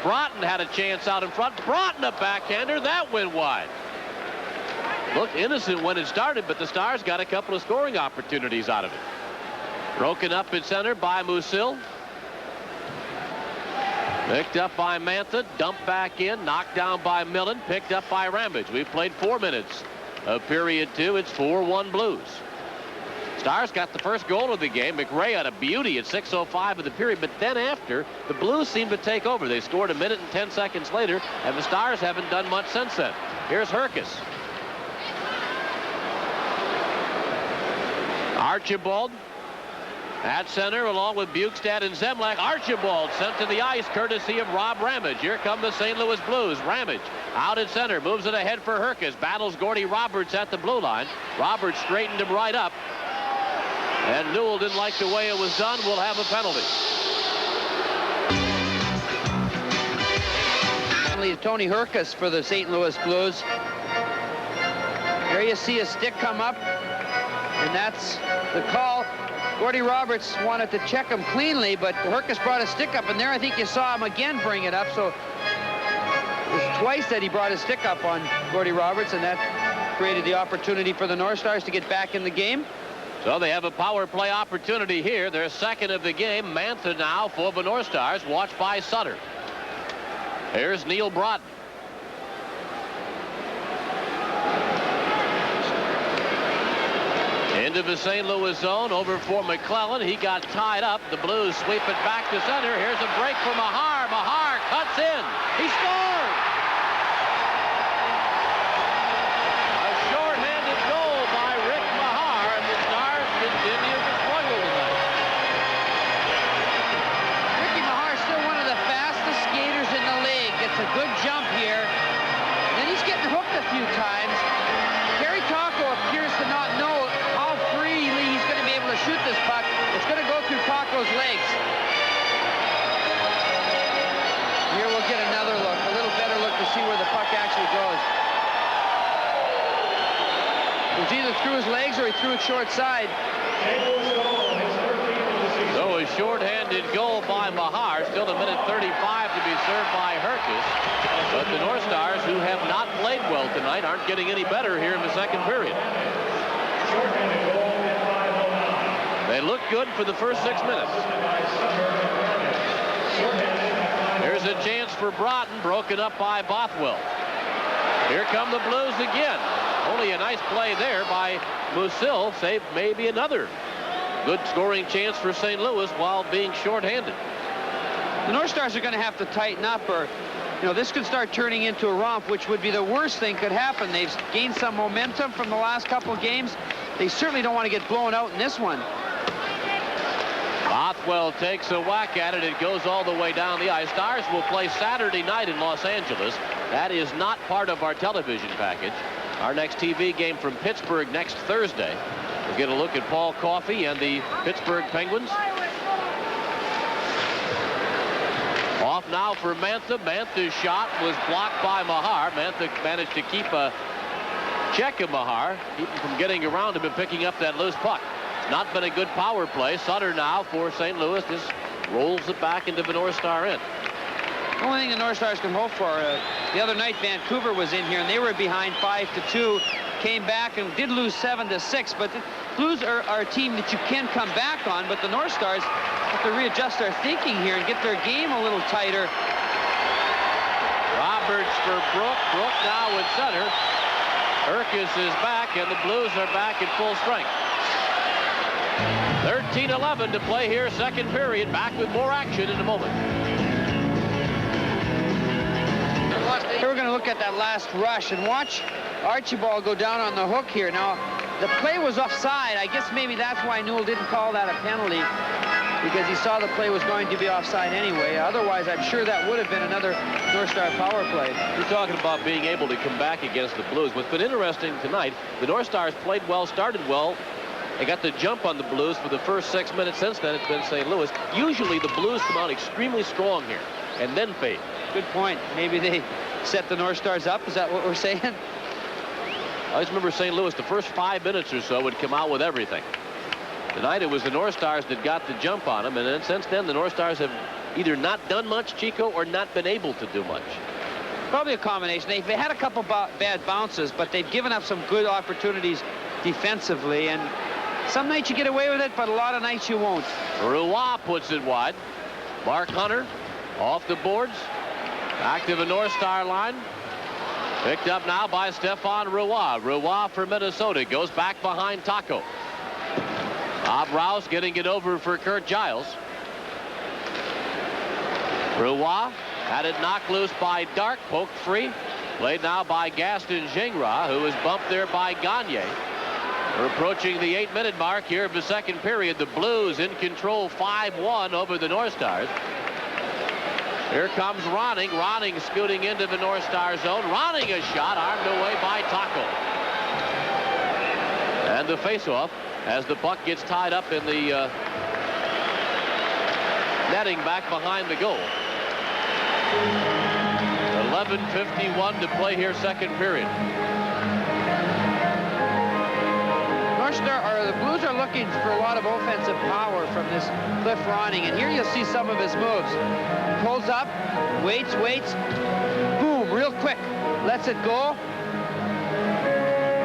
Broughton had a chance out in front. Broughton, a backhander. That went wide. Looked innocent when it started, but the Stars got a couple of scoring opportunities out of it. Broken up in center by Musil. Picked up by Mantha, dumped back in, knocked down by Millen, picked up by Ramage. We've played 4 minutes of period 2. It's 4-1 Blues. Stars got the first goal of the game. McRae had a beauty at 6:05 of the period, but then after, the Blues seemed to take over. They scored 1 minute and 10 seconds later, and the Stars haven't done much since then. Here's Herkus. Archibald at center, along with Bukestad and Zemlak. Archibald sent to the ice, courtesy of Rob Ramage. Here come the St. Louis Blues. Ramage out at center, moves it ahead for Herkus. Battles Gordy Roberts at the blue line. Roberts straightened him right up. And Newell didn't like the way it was done. We'll have a penalty. Tony Herkus for the St. Louis Blues. There you see a stick come up, and that's the call. Gordy Roberts wanted to check him cleanly, but Herkus brought a stick up, and there I think you saw him again bring it up. So it was twice that he brought his stick up on Gordy Roberts, and that created the opportunity for the North Stars to get back in the game. So they have a power play opportunity here. Their second of the game. Mantha now for the North Stars, watched by Sutter. Here's Neil Broughton. Into the St. Louis zone, over for McClellan. He got tied up. The Blues sweep it back to center. Here's a break for Mahar. Mahar cuts in. He scores! A shorthanded goal by Rick Mahar, and the Stars continue to struggle tonight. Ricky Mahar is still one of the fastest skaters in the league. Gets a good jump here. Then he's getting hooked a few times. Kerry Taco appears to not know how freely he's going to be able to shoot this puck. It's going to go through Taco's legs. Here we'll get another look, a little better look to see where the puck actually goes. It was either through his legs or he threw it short side. So a shorthanded goal by Mahar. Still a minute 35 to be served by Herkus. But the North Stars, who have not played well tonight, aren't getting any better here in the second period. They look good for the first 6 minutes. Here's a chance for Broughton, broken up by Bothwell. Here come the Blues again. Only a nice play there by Musil. Saved maybe another good scoring chance for St. Louis while being shorthanded. The North Stars are going to have to tighten up, or this could start turning into a romp, which would be the worst thing could happen. They've gained some momentum from the last couple of games. They certainly don't want to get blown out in this one. Bothwell takes a whack at it. It goes all the way down the ice. Stars will play Saturday night in Los Angeles. That is not part of our television package. Our next TV game from Pittsburgh next Thursday. We'll get a look at Paul Coffey and the Pittsburgh Penguins. Off now for Mantha. Mantha's shot was blocked by Mahar. Mantha managed to keep a check of Mahar, keep him from getting around him and picking up that loose puck. Not been a good power play. Sutter now for St. Louis just rolls it back into the North Star end. The only thing the North Stars can hope for, the other night Vancouver was in here and they were behind 5-2, came back and did lose 7-6, but the Blues are a team that you can come back on, but the North Stars have to readjust their thinking here and get their game a little tighter. Roberts for Brook. Brook now with center. Herkus is back and the Blues are back at full strength. 13-11 to play here, second period. Back with more action in a moment. Here we're going to look at that last rush and watch Archibald go down on the hook here. Now, the play was offside. I guess maybe that's why Newell didn't call that a penalty, because he saw the play was going to be offside anyway. Otherwise, I'm sure that would have been another North Star power play. You're talking about being able to come back against the Blues. What's been interesting tonight, the North Stars played well, started well. They got the jump on the Blues for the first 6 minutes. Since then, it's been St. Louis. Usually, the Blues come out extremely strong here and then fade. Good point. Maybe they set the North Stars up. Is that what we're saying? I always remember St. Louis, the first 5 minutes or so would come out with everything. Tonight it was the North Stars that got the jump on them, and then since then the North Stars have either not done much, Chico, or not been able to do much. Probably a combination. They've had a couple bad bounces, but they've given up some good opportunities defensively, and some nights you get away with it, but a lot of nights you won't. Roy puts it wide. Mark Hunter off the boards. Back to the North Star line. Picked up now by Stefan Roy. Roy for Minnesota goes back behind Taco. Bob Rouse getting it over for Kurt Giles. Roy had it knocked loose by Dark, poked free. Played now by Gaston Gingras, who was bumped there by Gagne. We're approaching the 8-minute mark here of the second period. The Blues in control 5-1 over the North Stars. Here comes Ronning. Ronning scooting into the North Star zone. Ronning a shot armed away by Taco. And the faceoff as the puck gets tied up in the netting back behind the goal. 11:51 to play here, second period. The Blues are looking for a lot of offensive power from this Cliff Ronning, and here you'll see some of his moves. Pulls up, waits, boom, real quick, lets it go.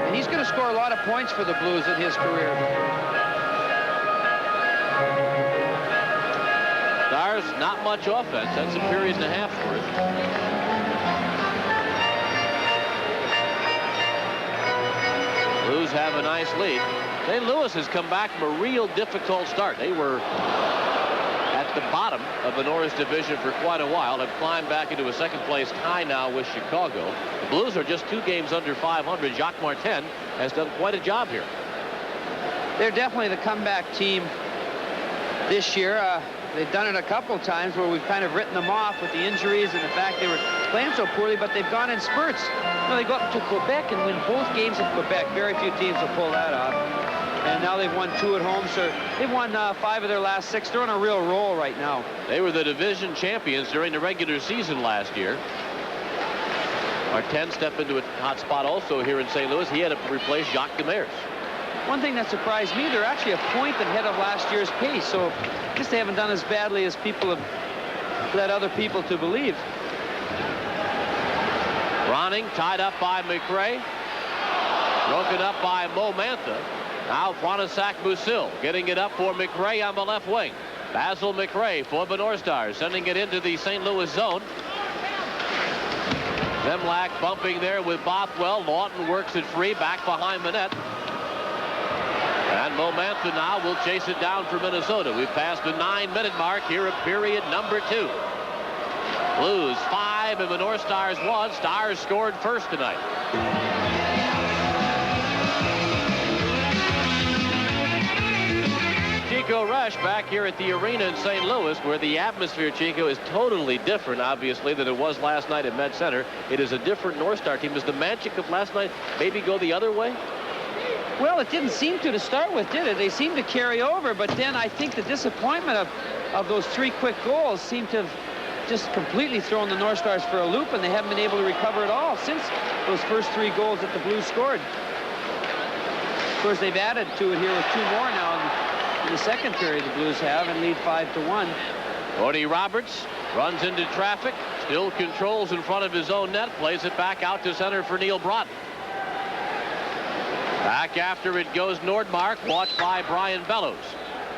And he's going to score a lot of points for the Blues in his career. Stars, not much offense. That's a period and a half worth. Blues have a nice lead. St. Louis has come back from a real difficult start. They were at the bottom of the Norris division for quite a while. Have climbed back into a second place tie now with Chicago. The Blues are just 2 games under 500. Jacques Martin has done quite a job here. They're definitely the comeback team this year. They've done it a couple times where we've kind of written them off with the injuries and the fact they were playing so poorly, but they've gone in spurts. You know, they go up to Quebec and win both games at Quebec. Very few teams will pull that off. And now they've won 2 at home, so they've won 5 of their last 6. They're on a real roll right now. They were the division champions during the regular season last year. Martin stepped into a hot spot also here in St. Louis. He had to replace Jacques Demers. One thing that surprised me, they're actually a point ahead of last year's pace, so I guess they haven't done as badly as people have led other people to believe. Ronning tied up by McRae. Broken up by Mo Mantha. Now František Musil getting it up for McRae on the left wing. Basil McRae for the North Stars, sending it into the St. Louis zone. Zemlak bumping there with Bothwell. Lawton works it free back behind the net. And Mo Mantha now will chase it down for Minnesota. We've passed the 9-minute mark here of period number 2. Blues 5 and the North Stars 1. Stars scored first tonight. Chico Rush back here at the arena in St. Louis, where the atmosphere, Chico, is totally different, obviously, than it was last night at Med Center. It is a different North Star team. Does the magic of last night maybe go the other way? Well, it didn't seem to start with, did it? They seemed to carry over, but then I think the disappointment of those 3 quick goals seemed to have just completely thrown the North Stars for a loop, and they haven't been able to recover at all since those first 3 goals that the Blues scored. Of course, they've added to it here with 2 more now in the second period. The Blues have and lead 5-1. Cody Roberts runs into traffic, still controls in front of his own net, plays it back out to center for Neil Broughton. Back after it goes Nordmark, watched by Brian Bellows.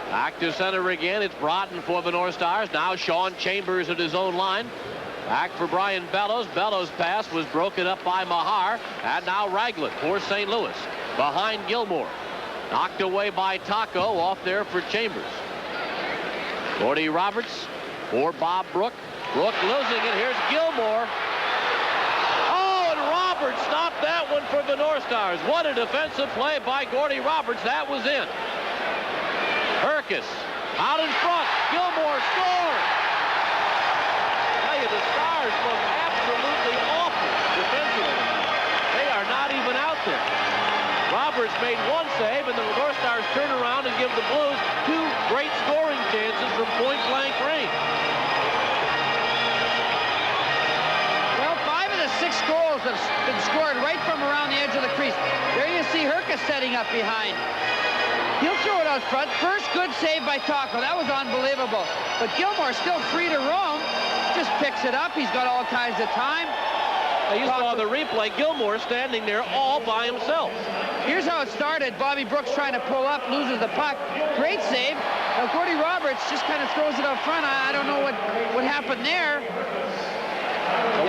Back to center again. It's Broughton for the North Stars. Now Sean Chambers at his own line. Back for Brian Bellows. Bellows' pass was broken up by Mahar. And now Ragland for St. Louis. Behind Gilmore. Knocked away by Taco, off there for Chambers. Gordy Roberts for Bob Brook. Brook losing it. Here's Gilmore. Roberts stopped that one for the North Stars. What a defensive play by Gordy Roberts. That was in. Herkes out in front. Gilmore scores. I tell you, the Stars look absolutely awful defensively. They are not even out there. Roberts made 1 save, and the North Stars turn around and give the Blues 2 great scoring chances from point-blank range. from around the edge of the crease. There you see Herka setting up behind. He'll throw it out front. First good save by Taco. That was unbelievable. But Gilmore's still free to roam. Just picks it up. He's got all kinds of time. Now you saw the replay. Gilmore standing there all by himself. Here's how it started. Bobby Brooks trying to pull up, loses the puck. Great save. Now Gordy Roberts just kind of throws it up front. I don't know what happened there.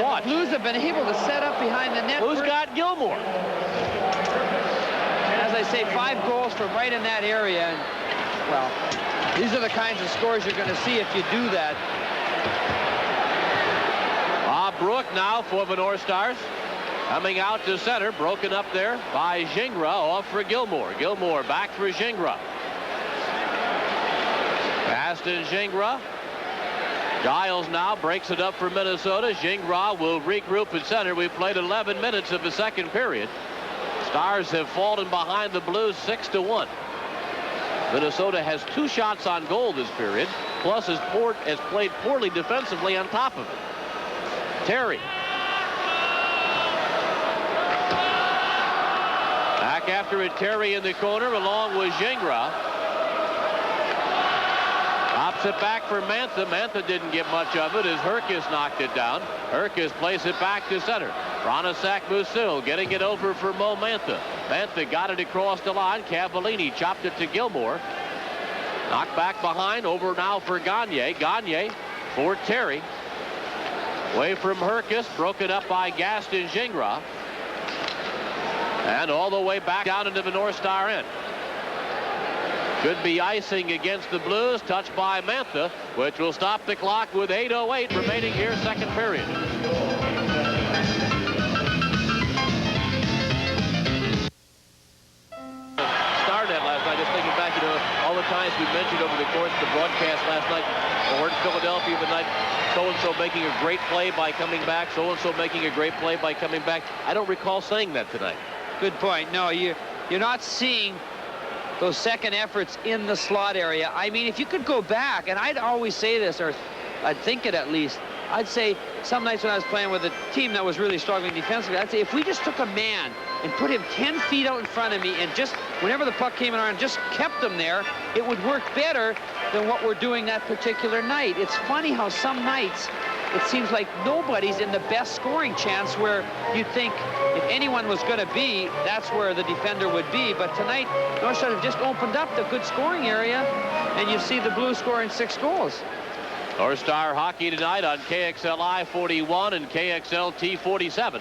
Watch. Blues have been able to set up behind the net. Who's got Gilmore? As I say, 5 goals from right in that area. And, well, these are the kinds of scores you're going to see if you do that. Bob Brook now for the North Stars. Coming out to center, broken up there by Gingras, off for Gilmore. Gilmore back for Gingras. Aston Gingras. Giles now breaks it up for Minnesota. Gingras will regroup at center. We've played 11 minutes of the second period. Stars have fallen behind the Blues 6-1. Minnesota has 2 shots on goal this period, plus has played poorly defensively on top of it. Terry. Back after it, Terry in the corner along with Gingras. Pops it back for Mantha. Mantha didn't get much of it as Herkis knocked it down. Herkis plays it back to center. Ranasak Musil getting it over for Mo Mantha. Mantha got it across the line. Cavallini chopped it to Gilmore. Knocked back behind. Over now for Gagne. Gagne for Terry. Away from Herkis. Broken up by Gaston Gingras. And all the way back down into the North Star end. Should be icing against the Blues. Touched by Mantha, which will stop the clock with 8:08 remaining here, second period. Started last night, just thinking back, all the times we mentioned over the course of the broadcast last night. We're in Philadelphia tonight. So-and-so making a great play by coming back. So-and-so making a great play by coming back. I don't recall saying that tonight. Good point. No, you're not seeing those second efforts in the slot area. I mean, if you could go back, and I'd always say this, or I'd think it at least, I'd say some nights when I was playing with a team that was really struggling defensively, I'd say if we just took a man and put him 10 feet out in front of me and just, whenever the puck came around, just kept him there, it would work better than what we're doing that particular night. It's funny how some nights it seems like nobody's in the best scoring chance where you'd think if anyone was going to be, that's where the defender would be. But tonight, North Star have just opened up the good scoring area, and you see the Blues scoring 6 goals. North Star hockey tonight on KXLI 41 and KXLT 47.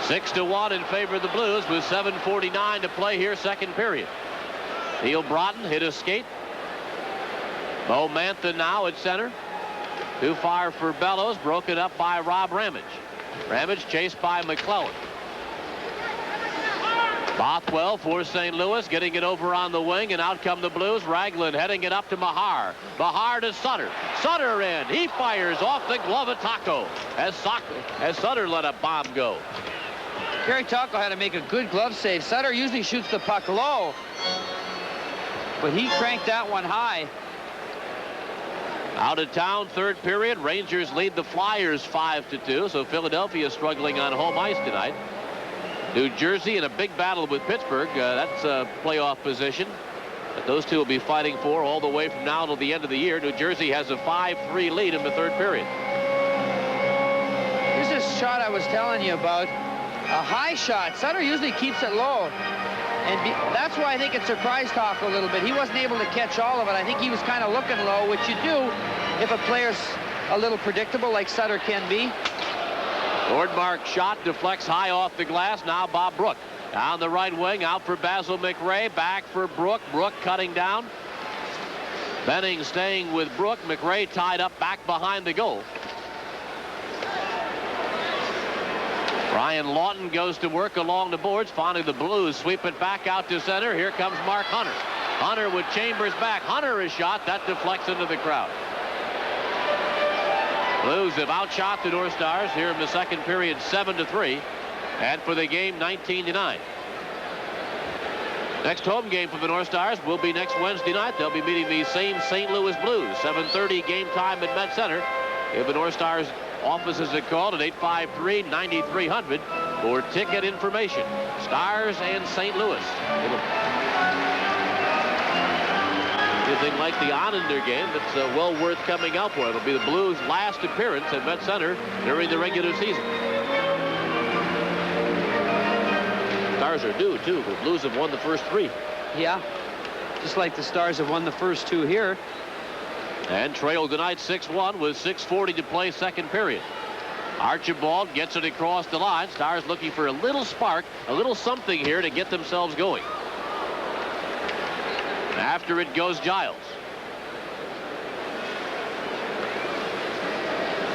6-1 in favor of the Blues with 7:49 to play here, second period. Neil Broughton hit a skate. Mo Mantha now at center. Too far for Bellows, broken up by Rob Ramage. Ramage chased by McClellan. Bothwell for St. Louis, getting it over on the wing, and out come the Blues. Ragland heading it up to Mahar. Mahar to Sutter. Sutter in. He fires off the glove of Taco as Sutter let a bomb go. Kerry Taco had to make a good glove save. Sutter usually shoots the puck low, but he cranked that one high. Out of town, third period. Rangers lead the Flyers 5-2, so Philadelphia is struggling on home ice tonight. New Jersey in a big battle with Pittsburgh. That's a playoff position that those two will be fighting for all the way from now till the end of the year. New Jersey has a 5-3 lead in the third period. Here's this shot I was telling you about. A high shot. Sutter usually keeps it low. And that's why I think it surprised Taco a little bit. He wasn't able to catch all of it. I think he was kind of looking low, which you do if a player's a little predictable like Sutter can be. Nordmark's shot deflects high off the glass. Now Bob Brook down the right wing, out for Basil McRae, back for Brook. Brook cutting down. Benning staying with Brook. McRae tied up back behind the goal. Brian Lawton goes to work along the boards. Finally, the Blues sweep it back out to center. Here comes Mark Hunter. Hunter with Chambers back. Hunter is shot. That deflects into the crowd. Blues have outshot the North Stars here in the second period 7-3. And for the game 19-9. Next home game for the North Stars will be next Wednesday night. They'll be meeting the same St. Louis Blues. 7:30 game time at Met Center. If the North Stars Offices are called at 853-9300 for ticket information. Stars and St. Louis. Anything like the Onender game that's well worth coming out for. It'll be the Blues' last appearance at Met Center during the regular season. Stars are due, too. The Blues have won the first 3. Yeah, just like the Stars have won the first 2 here. And trailed tonight 6-1 with 6:40 to play second period. Archibald gets it across the line. Stars looking for a little spark, a little something here to get themselves going. After it goes Giles.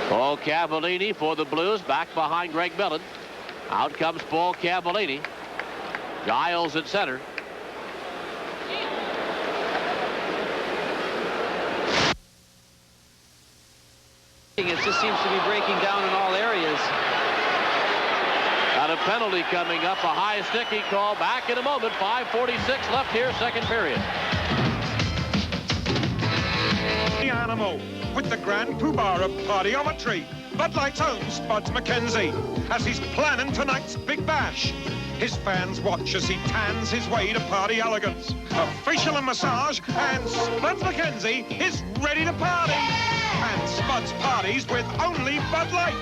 Paul Cavallini for the Blues, back behind Greg Millen. Out comes Paul Cavallini. Giles at center. It just seems to be breaking down in all areas. Got a penalty coming up, a high sticky call. Back in a moment. 5:46 left here, second period. The animal with the grand poobah of pardiometry. Bud Light's own Spuds McKenzie as he's planning tonight's big bash. His fans watch as he tans his way to party elegance. A facial and massage, and Spuds McKenzie is ready to party. And Spuds parties with only Bud Light.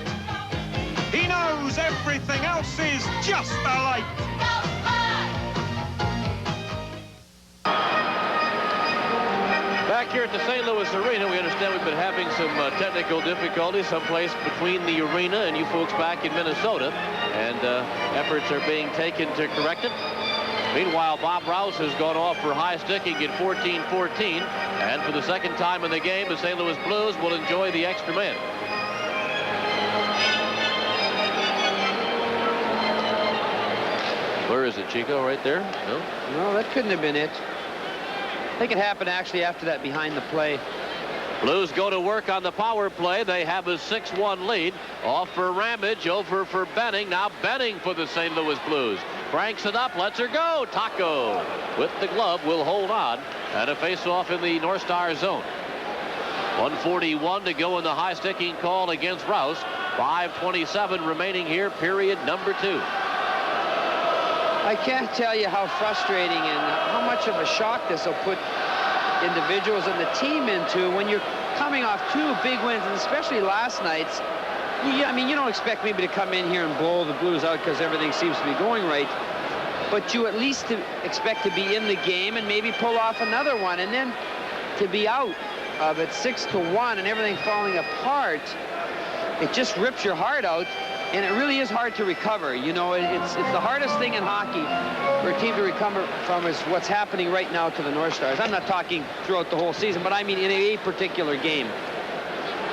He knows everything else is just a light. Back here at the St. Louis Arena, we understand we've been having some technical difficulties someplace between the arena and you folks back in Minnesota, and efforts are being taken to correct it. Meanwhile, Bob Rouse has gone off for high sticking at 14-14, and for the second time in the game, the St. Louis Blues will enjoy the extra man. Where is it, Chico? Right there? No? No, that couldn't have been it. I think it happened actually after that behind the play. Blues go to work on the power play. They have a 6-1 lead. Off for Ramage, over for Benning. Now Benning for the St. Louis Blues. Cranks it up, lets her go. Taco with the glove will hold on. And a face-off in the North Star zone. 1:41 to go in the high sticking call against Rouse. 5:27 remaining here, period number 2. I can't tell you how frustrating and how much of a shock this will put individuals and the team into when you're coming off 2 big wins, and especially last night's. I mean, you don't expect maybe to come in here and blow the Blues out because everything seems to be going right, but you at least expect to be in the game and maybe pull off another one, and then to be out of it 6-1 and everything falling apart, it just rips your heart out. And it really is hard to recover. You know, it's the hardest thing in hockey for a team to recover from is what's happening right now to the North Stars. I'm not talking throughout the whole season, but I mean in a particular game.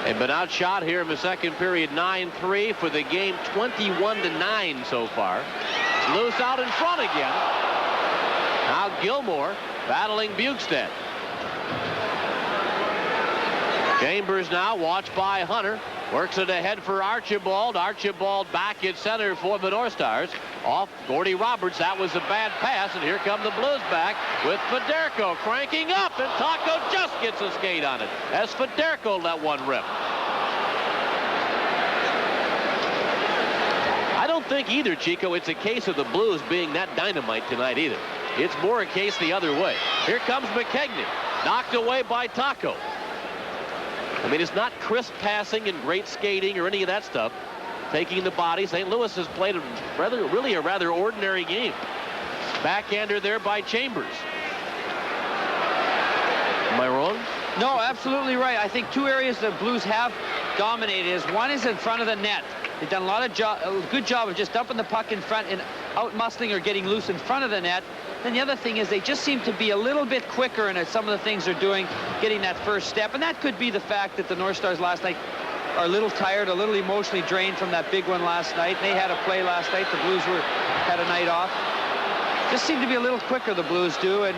They've been outshot here in the second period, 9-3 for the game, 21-9 so far. It's loose out in front again. Now Gilmore battling Bukestad. Chambers now watched by Hunter. Works it ahead for Archibald. Archibald back at center for the North Stars. Off Gordy Roberts. That was a bad pass, and here come the Blues back with Federko cranking up, and Taco just gets a skate on it as Federko let one rip. I don't think either, Chico, it's a case of the Blues being that dynamite tonight either. It's more a case the other way. Here comes McKegney, knocked away by Taco. I mean, it's not crisp passing and great skating or any of that stuff. Taking the body. St. Louis has played really a rather ordinary game. Backhander there by Chambers. Am I wrong? No, absolutely right. I think 2 areas the Blues have dominated is one is in front of the net. They've done a good job of just dumping the puck in front and out-muscling or getting loose in front of the net. Then the other thing is they just seem to be a little bit quicker in some of the things they're doing, getting that first step. And that could be the fact that the North Stars last night are a little tired, a little emotionally drained from that big one last night. They had a play last night. The Blues had a night off. Just seem to be a little quicker, the Blues do, and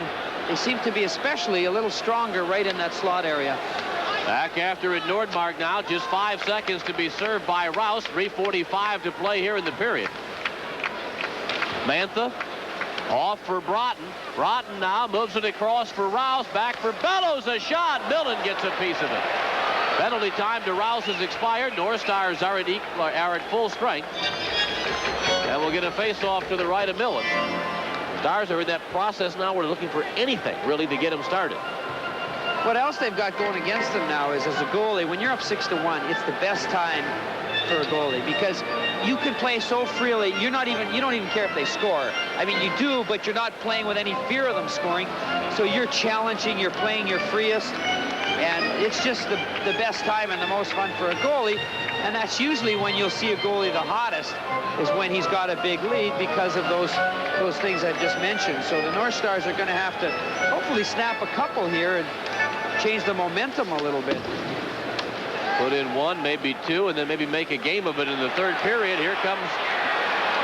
they seem to be especially a little stronger right in that slot area. Back after it, Nordmark now. Just 5 seconds to be served by Rouse. 3:45 to play here in the period. Mantha off for Broughton. Broughton now moves it across for Rouse. Back for Bellows. A shot. Millen gets a piece of it. Penalty time to Rouse has expired. North Stars are at full strength. And we'll get a face-off to the right of Millen. Stars are in that process now. We're looking for anything, really, to get them started. What else they've got going against them now is, as a goalie, when you're up 6-1, it's the best time for a goalie because you can play so freely. You don't even care if they score. I mean, you do, but you're not playing with any fear of them scoring. So you're challenging, you're playing your freest, and it's just the best time and the most fun for a goalie. And that's usually when you'll see a goalie the hottest, is when he's got a big lead because of those things I've just mentioned. So the North Stars are going to have to hopefully snap a couple here and change the momentum a little bit. Put in one, maybe two, and then maybe make a game of it in the third period. Here comes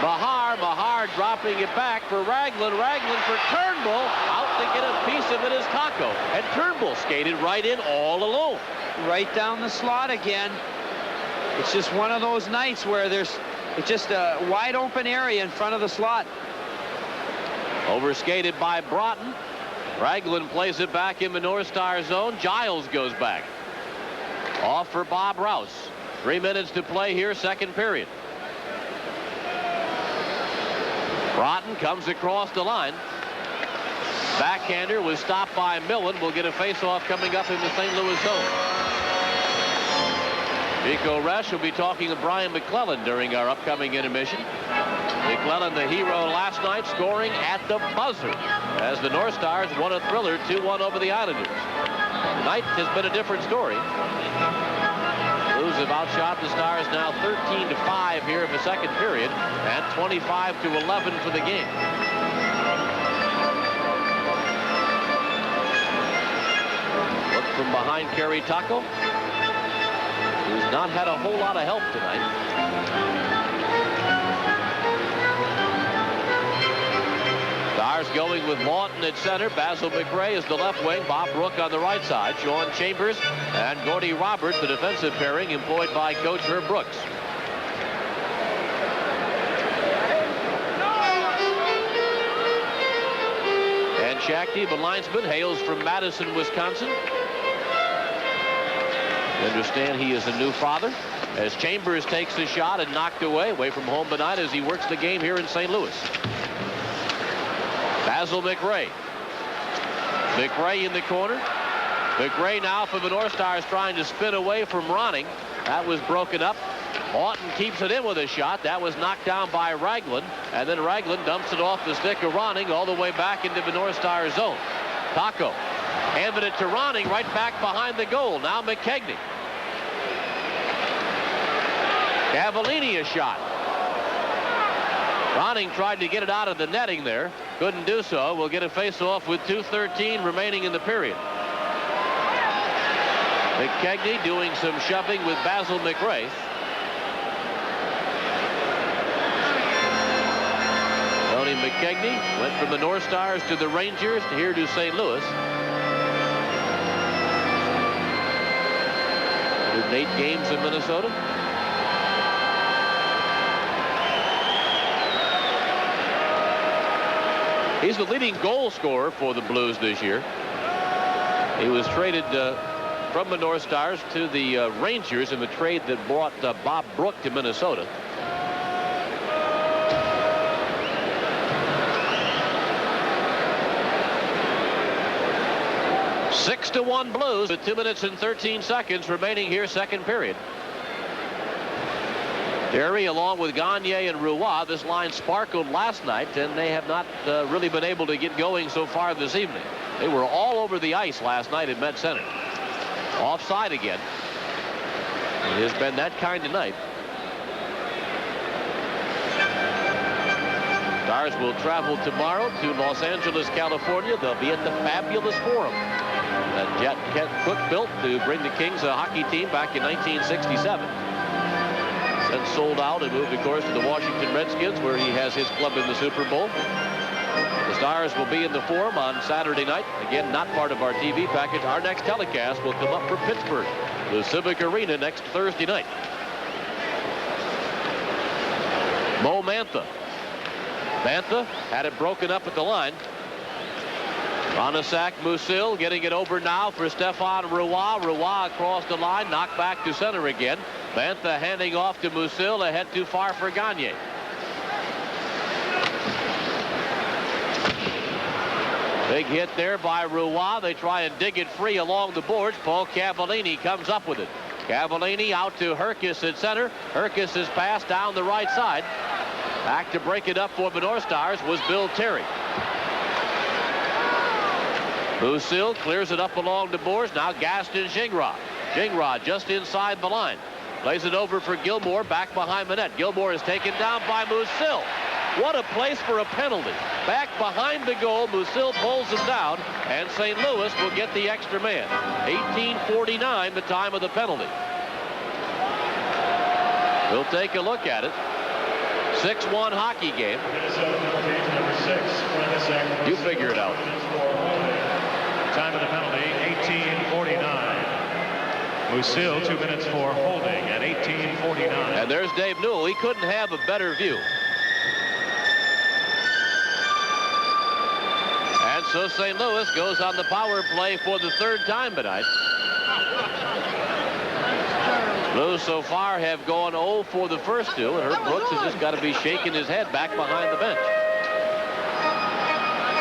Mahar. Mahar dropping it back for Ragland. Ragland for Turnbull. Out to get a piece of it is Taco. And Turnbull skated right in all alone. Right down the slot again. It's just one of those nights where it's just a wide open area in front of the slot. Overskated by Broughton. Ragland plays it back in the North Star zone. Giles goes back. Off for Bob Rouse. 3 minutes to play here, second period. Broughton comes across the line. Backhander was stopped by Millen. We'll get a face-off coming up in the St. Louis zone. Nico Resch will be talking to Brian McClellan during our upcoming intermission. McClellan, the hero last night, scoring at the buzzer as the North Stars won a thriller 2-1 over the Islanders. Tonight has been a different story. Blues have outshot the Stars now 13-5 here in the second period and 25-11 for the game. Look from behind Kerry Taco, who's not had a whole lot of help tonight. Stars going with Lawton at center. Basil McRae is the left wing. Bob Brook on the right side. Sean Chambers and Gordy Roberts, the defensive pairing employed by Coach Herb Brooks. And Shakti, the linesman, hails from Madison, Wisconsin. You understand he is a new father as Chambers takes the shot and knocked away from home tonight as he works the game here in St. Louis. Basil McRae. McRae in the corner. McRae now for the North Stars trying to spin away from Ronning. That was broken up. Lawton keeps it in with a shot. That was knocked down by Ragland. And then Ragland dumps it off the stick of Ronning all the way back into the North Stars zone. Taco handed it to Ronning right back behind the goal. Now McKegney. Cavallini a shot. Ronning tried to get it out of the netting there. Couldn't do so. We'll get a face-off with 2:13 remaining in the period. McKegney doing some shoving with Basil McRae. Tony McKegney went from the North Stars to the Rangers to here to St. Louis. 108 games in Minnesota. He's the leading goal scorer for the Blues this year. He was traded from the North Stars to the Rangers in the trade that brought Bob Brook to Minnesota. Six to 1 Blues with 2 minutes and 13 seconds remaining here, second period. Derry along with Gagne and Roy. This line sparkled last night, and they have not really been able to get going so far this evening. They were all over the ice last night at Met Center. Offside again. It has been that kind of night. Stars will travel tomorrow to Los Angeles, California. They'll be at the Fabulous Forum that Jet Cook built to bring the Kings a hockey team back in 1967. Then sold out and moved, of course, to the Washington Redskins, where he has his club in the Super Bowl. The Stars will be in the Forum on Saturday night. Again, not part of our TV package. Our next telecast will come up from Pittsburgh, the Civic Arena, next Thursday night. Mo Mantha. Mantha had it broken up at the line. Ronasak Musil getting it over now for Stefan Roy. Roy across the line, knocked back to center again. Mantha handing off to Musil, ahead too far for Gagne. Big hit there by Roy. They try and dig it free along the boards. Paul Cavallini comes up with it. Cavallini out to Herkis at center. Herkis is passed down the right side. Back to break it up for the North Stars was Bill Terry. Musil clears it up along the boards. Now Gaston Gingras. Gingras just inside the line. Plays it over for Gilmore, back behind the net. Gilmore is taken down by Musil. What a place for a penalty. Back behind the goal, Musil pulls him down, and St. Louis will get the extra man. 18:49, the time of the penalty. We'll take a look at it. 6-1 hockey game. You figure it out. Time of the penalty, 18:49. Musil, 2 minutes for holding at 18:49. And there's Dave Newell. He couldn't have a better view. And so St. Louis goes on the power play for the third time tonight. Blues so far have gone 0 for the first two, and Herb Brooks has just got to be shaking his head back behind the bench,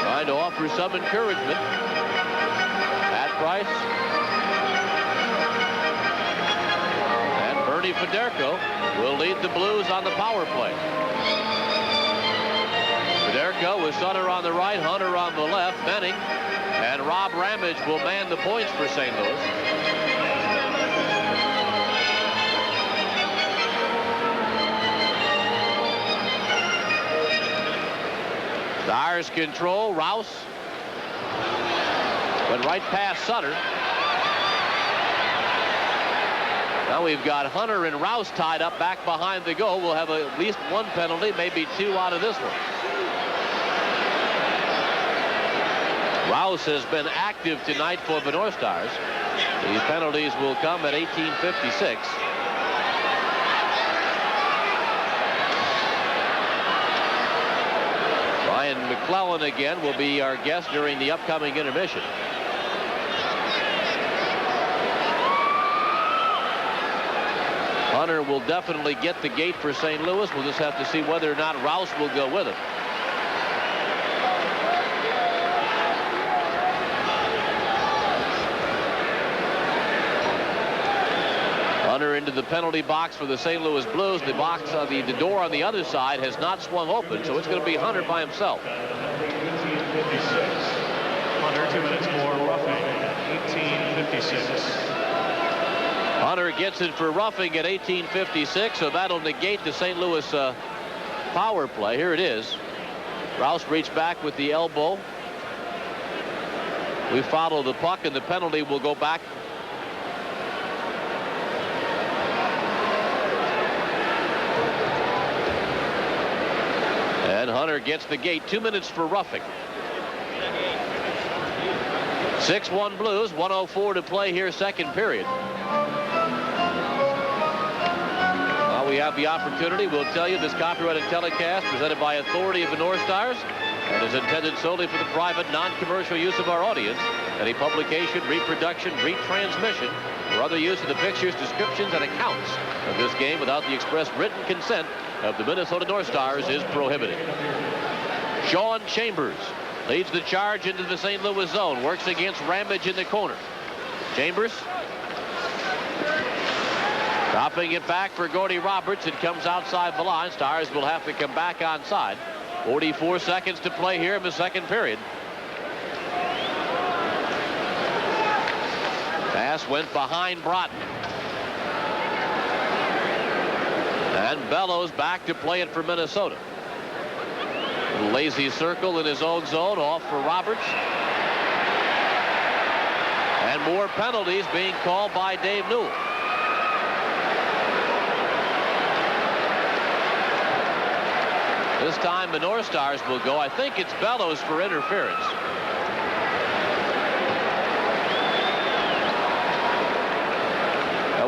trying to offer some encouragement. Pat Price and Bernie Federko will lead the Blues on the power play. Federko with Sutter on the right, Hunter on the left. Benning and Rob Ramage will man the points for St. Louis. Stars control. Rouse went right past Sutter. Now we've got Hunter and Rouse tied up back behind the goal. We'll have at least one penalty, maybe two out of this one. Rouse has been active tonight for the North Stars. These penalties will come at 18:56. Ryan McClellan again will be our guest during the upcoming intermission. Hunter will definitely get the gate for St. Louis. We'll just have to see whether or not Rouse will go with him. Hunter into the penalty box for the St. Louis Blues. The box, the door on the other side has not swung open, so it's going to be Hunter by himself. Hunter, 2 minutes more roughing at 18:56. Hunter gets it for roughing at 18:56, so that'll negate the St. Louis power play. Here it is. Rouse reached back with the elbow. We follow the puck, and the penalty will go back. And Hunter gets the gate. 2 minutes for roughing. 6-1 Blues. 1:04 to play here, second period. While we have the opportunity, we'll tell you this copyrighted telecast presented by authority of the North Stars and is intended solely for the private, non-commercial use of our audience. Any publication, reproduction, retransmission, or other use of the pictures, descriptions, and accounts of this game without the express written consent of the Minnesota North Stars is prohibited. Sean Chambers leads the charge into the St. Louis zone, works against Ramage in the corner. Chambers dropping it back for Gordy Roberts. It comes outside the line. Stars will have to come back onside. 44 seconds to play here in the second period. Pass went behind Broughton. And Bellows back to play it for Minnesota. Lazy circle in his own zone, off for Roberts. And more penalties being called by Dave Newell. This time the North Stars will go. I think it's Bellows for interference.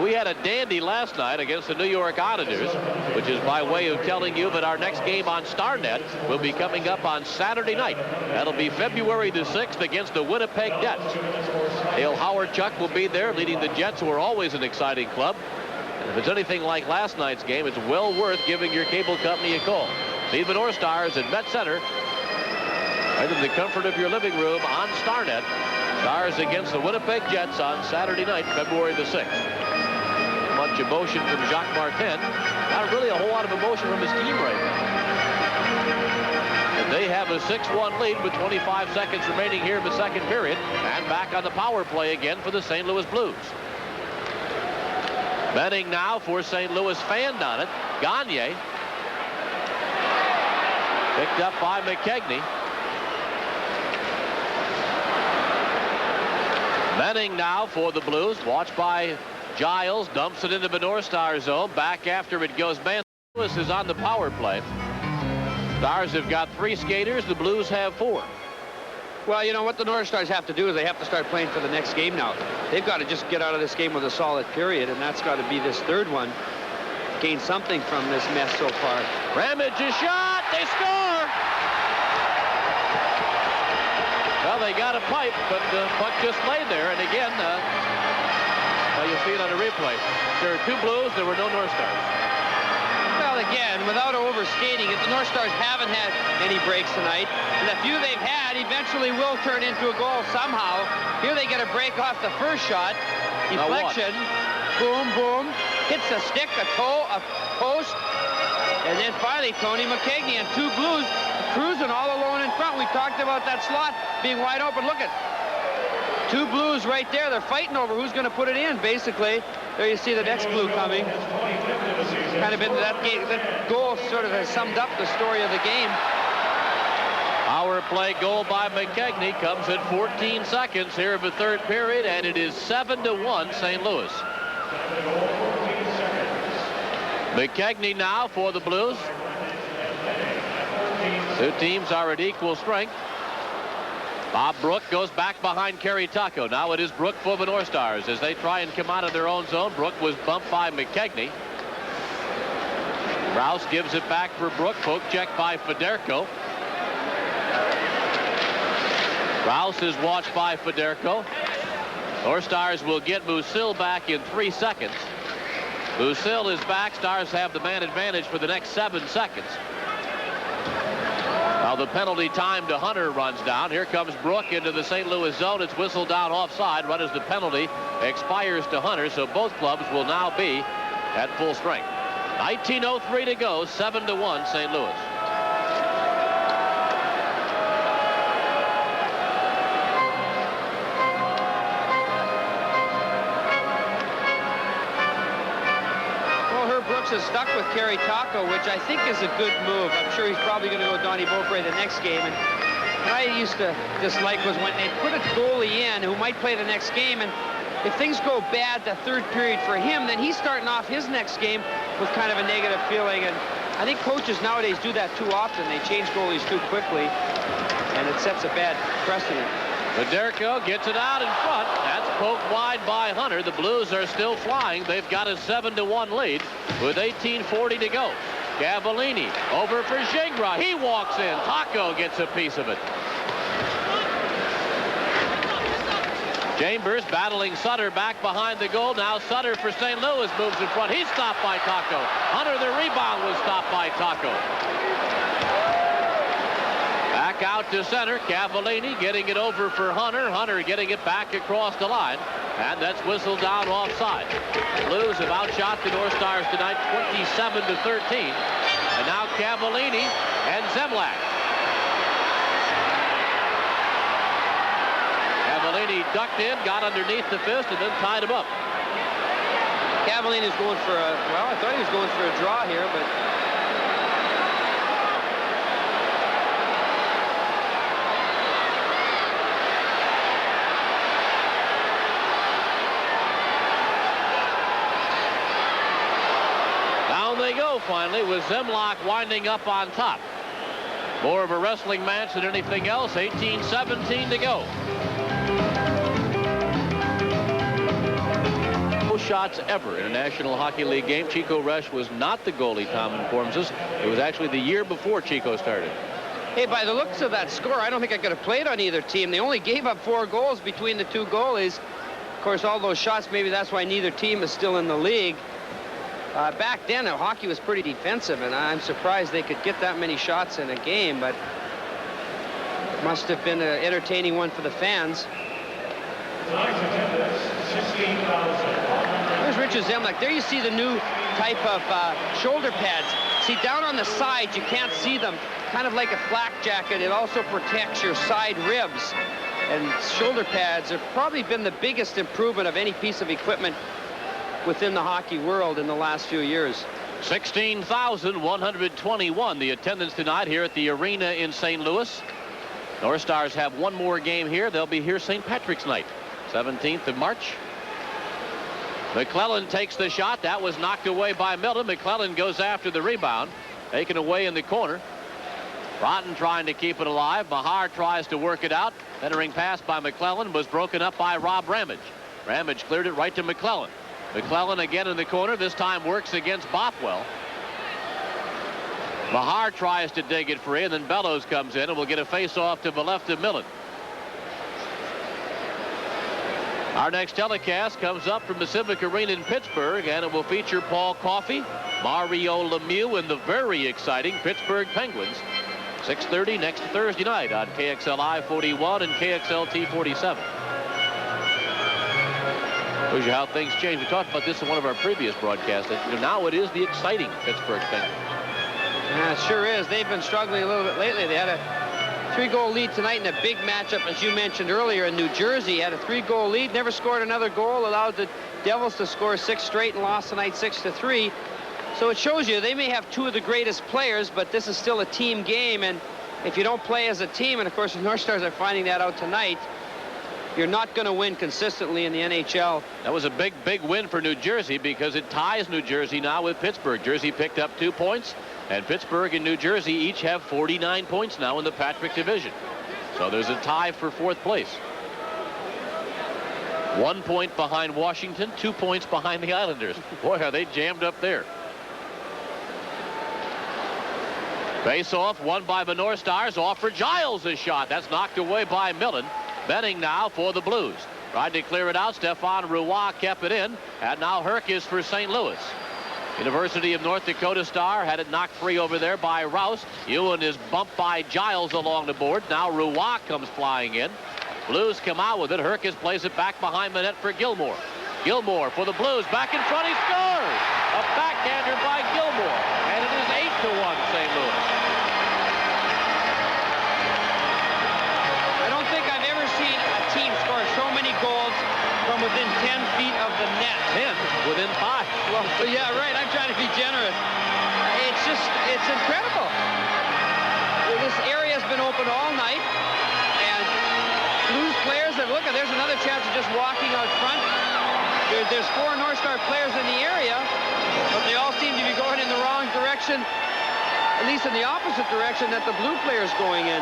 We had a dandy last night against the New York Islanders, which is by way of telling you that our next game on StarNet will be coming up on Saturday night. That'll be February the 6th against the Winnipeg Jets. Dale Howard-Chuck will be there leading the Jets, who are always an exciting club. And if it's anything like last night's game, it's well worth giving your cable company a call. See the North Stars at Met Center, right in the comfort of your living room on StarNet. Stars against the Winnipeg Jets on Saturday night, February the 6th. Much emotion from Jacques Martin. Not really a whole lot of emotion from his team right now. And they have a 6-1 lead with 25 seconds remaining here in the second period. And back on the power play again for the St. Louis Blues. Betting now for St. Louis, fanned on it. Gagne. Picked up by McKegney. Benning now for the Blues. Watched by Giles. Dumps it into the North Star zone. Back after it goes. Man, Lewis is on the power play. Stars have got 3 skaters. The Blues have 4. Well, you know what the North Stars have to do is they have to start playing for the next game now. They've got to just get out of this game with a solid period, and that's got to be this third one. Gain something from this mess so far. Ramage is shot. They score. Well, they got a pipe, but the puck just laid there. And again, you'll see it on the replay. There are 2 Blues. There were no North Stars. Well, again, without overstating it, the North Stars haven't had any breaks tonight. And the few they've had eventually will turn into a goal somehow. Here they get a break off the first shot. Deflection. Boom, boom. Hits a stick, a toe, a post. And then finally, Tony McKegney and 2 Blues cruising all alone in front. We talked about that slot being wide open. Look at 2 Blues right there. They're fighting over who's going to put it in, basically. There you see the next Blue coming. Kind of been that game. That goal sort of has summed up the story of the game. Power play goal by McKegney comes at 14 seconds here of the third period, and it is 7-1 St. Louis. McKegney now for the Blues. 2 teams are at equal strength. Bob Brook goes back behind Kerry Taco. Now it is Brook for the North Stars as they try and come out of their own zone. Brook was bumped by McKegney. Rouse gives it back for Brook. Poke check by Federko. Rouse is watched by Federko. North Stars will get Musil back in 3 seconds. Musil is back. Stars have the man advantage for the next 7 seconds. Now the penalty time to Hunter runs down. Here comes Brook into the St. Louis zone. It's whistled down offside right as the penalty expires to Hunter. So both clubs will now be at full strength. 19:03 to go. 7-1 St. Louis. Is stuck with Kerry Taco, which I think is a good move. I'm sure he's probably going to go Donnie Beaupre the next game. And what I used to dislike was when they put a goalie in who might play the next game, and if things go bad the third period for him, then he's starting off his next game with kind of a negative feeling. And I think coaches nowadays do that too often. They change goalies too quickly, and it sets a bad precedent. Federko gets it out in front. That's poked wide by Hunter. The Blues are still flying. They've got a 7-1 lead with 18:40 to go. Cavallini over for Gingras. He walks in. Taco gets a piece of it. Chambers battling Sutter back behind the goal. Now Sutter for St. Louis moves in front. He's stopped by Taco. Hunter, the rebound, was stopped by Taco. Back out to center. Cavallini getting it over for Hunter. Hunter getting it back across the line. And that's whistled down offside. The Blues have outshot the North Stars tonight 27-13. And now Cavallini and Zemlak. Cavallini ducked in, got underneath the fist, and then tied him up. Cavallini is going for a, well, I thought he was going for a draw here, but they go finally with Zemlak winding up on top. More of a wrestling match than anything else. 18:17 to go. shots ever in a National Hockey League game. Chico Resch was not the goalie, Tom informs us. It was actually the year before Chico started. Hey, by the looks of that score, I don't think I could have played on either team. They only gave up 4 goals between the 2 goalies. Of course, all those shots, maybe that's why neither team is still in the league. Back then, hockey was pretty defensive, and I'm surprised they could get that many shots in a game, but it must have been an entertaining one for the fans. There's Richard Zemlik. There you see the new type of shoulder pads. See, down on the sides, you can't see them. Kind of like a flak jacket, it also protects your side ribs. And shoulder pads have probably been the biggest improvement of any piece of equipment within the hockey world in the last few years. 16,121 the attendance tonight here at the arena in St. Louis. North Stars have one more game here. They'll be here St. Patrick's night, 17th of March. McClellan takes the shot. That was knocked away by Milton. McClellan goes after the rebound, taken away in the corner. Rotten trying to keep it alive. Mahar tries to work it out. Entering pass by McClellan was broken up by Rob Ramage. Ramage cleared it right to McClellan. McClellan again in the corner. This time works against Bothwell. Mahar tries to dig it free, and then Bellows comes in and will get a face-off to the left of Millen. Our next telecast comes up from the Civic Arena in Pittsburgh, and it will feature Paul Coffey, Mario Lemieux, and the very exciting Pittsburgh Penguins. 6:30 next Thursday night on KXLI 41 and KXLT 47. Shows you how things change. We talked about this in one of our previous broadcasts. Now it is the exciting Pittsburgh Penguins. Yeah, it sure is. They've been struggling a little bit lately. They had a 3-goal lead tonight in a big matchup, as you mentioned earlier, in New Jersey. Had a 3-goal lead, never scored another goal, allowed the Devils to score 6 straight and lost tonight 6-3. So it shows you they may have 2 of the greatest players, but this is still a team game, and if you don't play as a team, and of course the North Stars are finding that out tonight, you're not going to win consistently in the NHL. That was a big win for New Jersey because it ties New Jersey now with Pittsburgh. Jersey picked up 2 points, and Pittsburgh and New Jersey each have 49 points now in the Patrick division. So there's a tie for 4th place. 1 point behind Washington, 2 points behind the Islanders. Boy, are they jammed up there. Face-off won by the North Stars. Off for Giles a shot. That's knocked away by Millen. Benning now for the Blues. Tried to clear it out. Stefan Roy kept it in. And now Herc is for St. Louis. University of North Dakota star had it knocked free over there by Rouse. Ewan is bumped by Giles along the board. Now Roy comes flying in. Blues come out with it. Herkis plays it back behind the net for Gilmore. Gilmore for the Blues. Back in front. He scores! A backhander by Gilmore. And it is 8-1 St. Louis. I don't think I've ever seen a team score so many goals from within 10 feet of the net. 10 within 5. Well, yeah, right. I'm trying to be generous. It's incredible. This area has been open all night, and Blues players have, look, there's another chance of just walking out front. There's 4 North Star players in the area, but they all seem to be going in the wrong direction, at least in the opposite direction that the Blue player's going in.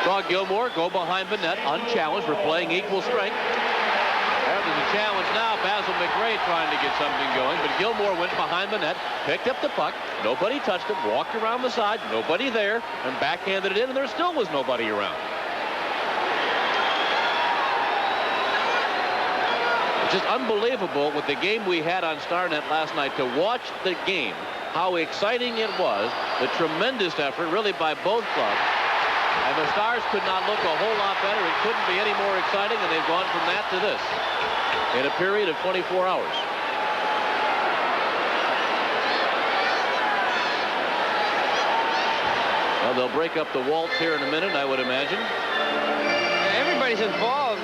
Saw Gilmore go behind the net, unchallenged. We're playing equal strength. There's a challenge now. Basil McRae trying to get something going, but Gilmore went behind the net, picked up the puck. Nobody touched it, walked around the side, nobody there, and backhanded it in, and there still was nobody around. It's just unbelievable with the game we had on StarNet last night to watch the game, how exciting it was, the tremendous effort really by both clubs. And the Stars could not look a whole lot better. It couldn't be any more exciting, and they've gone from that to this in a period of 24 hours. Well, they'll break up the waltz here in a minute, I would imagine. Everybody's involved.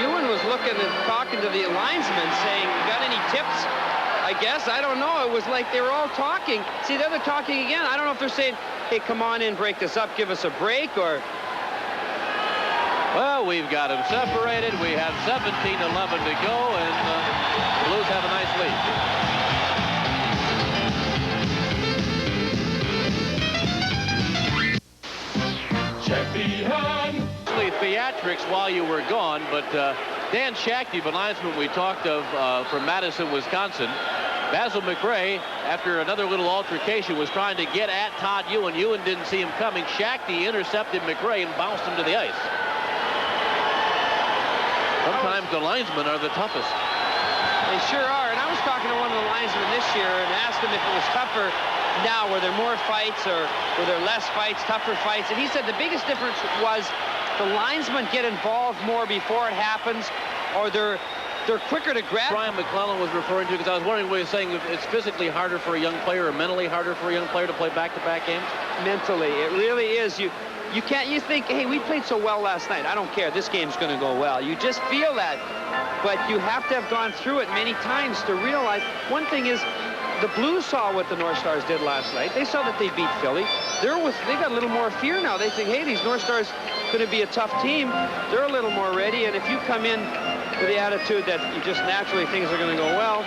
Ewan was looking and talking to the linesmen, saying, "Got any tips?" I guess. I don't know. It was like they were all talking. See, they're talking again. I don't know if they're saying, "Hey, come on in, break this up, give us a break," or... Well, we've got them separated. We have 17-11 to go, and the Blues have a nice lead. Champion! Theatrics while you were gone, but Dan Shackey, the linesman we talked of from Madison, Wisconsin. Basil McRae, after another little altercation, was trying to get at Todd Ewan. Ewan didn't see him coming. Shackey intercepted McRae and bounced him to the ice. Sometimes the linesmen are the toughest. They sure are. And I was talking to one of the linesmen this year and asked him if it was tougher now. Were there more fights or were there less fights, tougher fights? And he said the biggest difference was the linesmen get involved more before it happens, or they're quicker to grab. Brian McClellan was referring to, because I was wondering what he was saying, if it's physically harder for a young player or mentally harder for a young player to play back-to-back games? Mentally, it really is. You think, hey, we played so well last night. I don't care. This game's going to go well. You just feel that. But you have to have gone through it many times to realize. One thing is, the Blues saw what the North Stars did last night. They saw that they beat Philly. They got a little more fear now. They think, hey, these North Stars going to be a tough team. They're a little more ready. And if you come in with the attitude that you just naturally things are going to go well,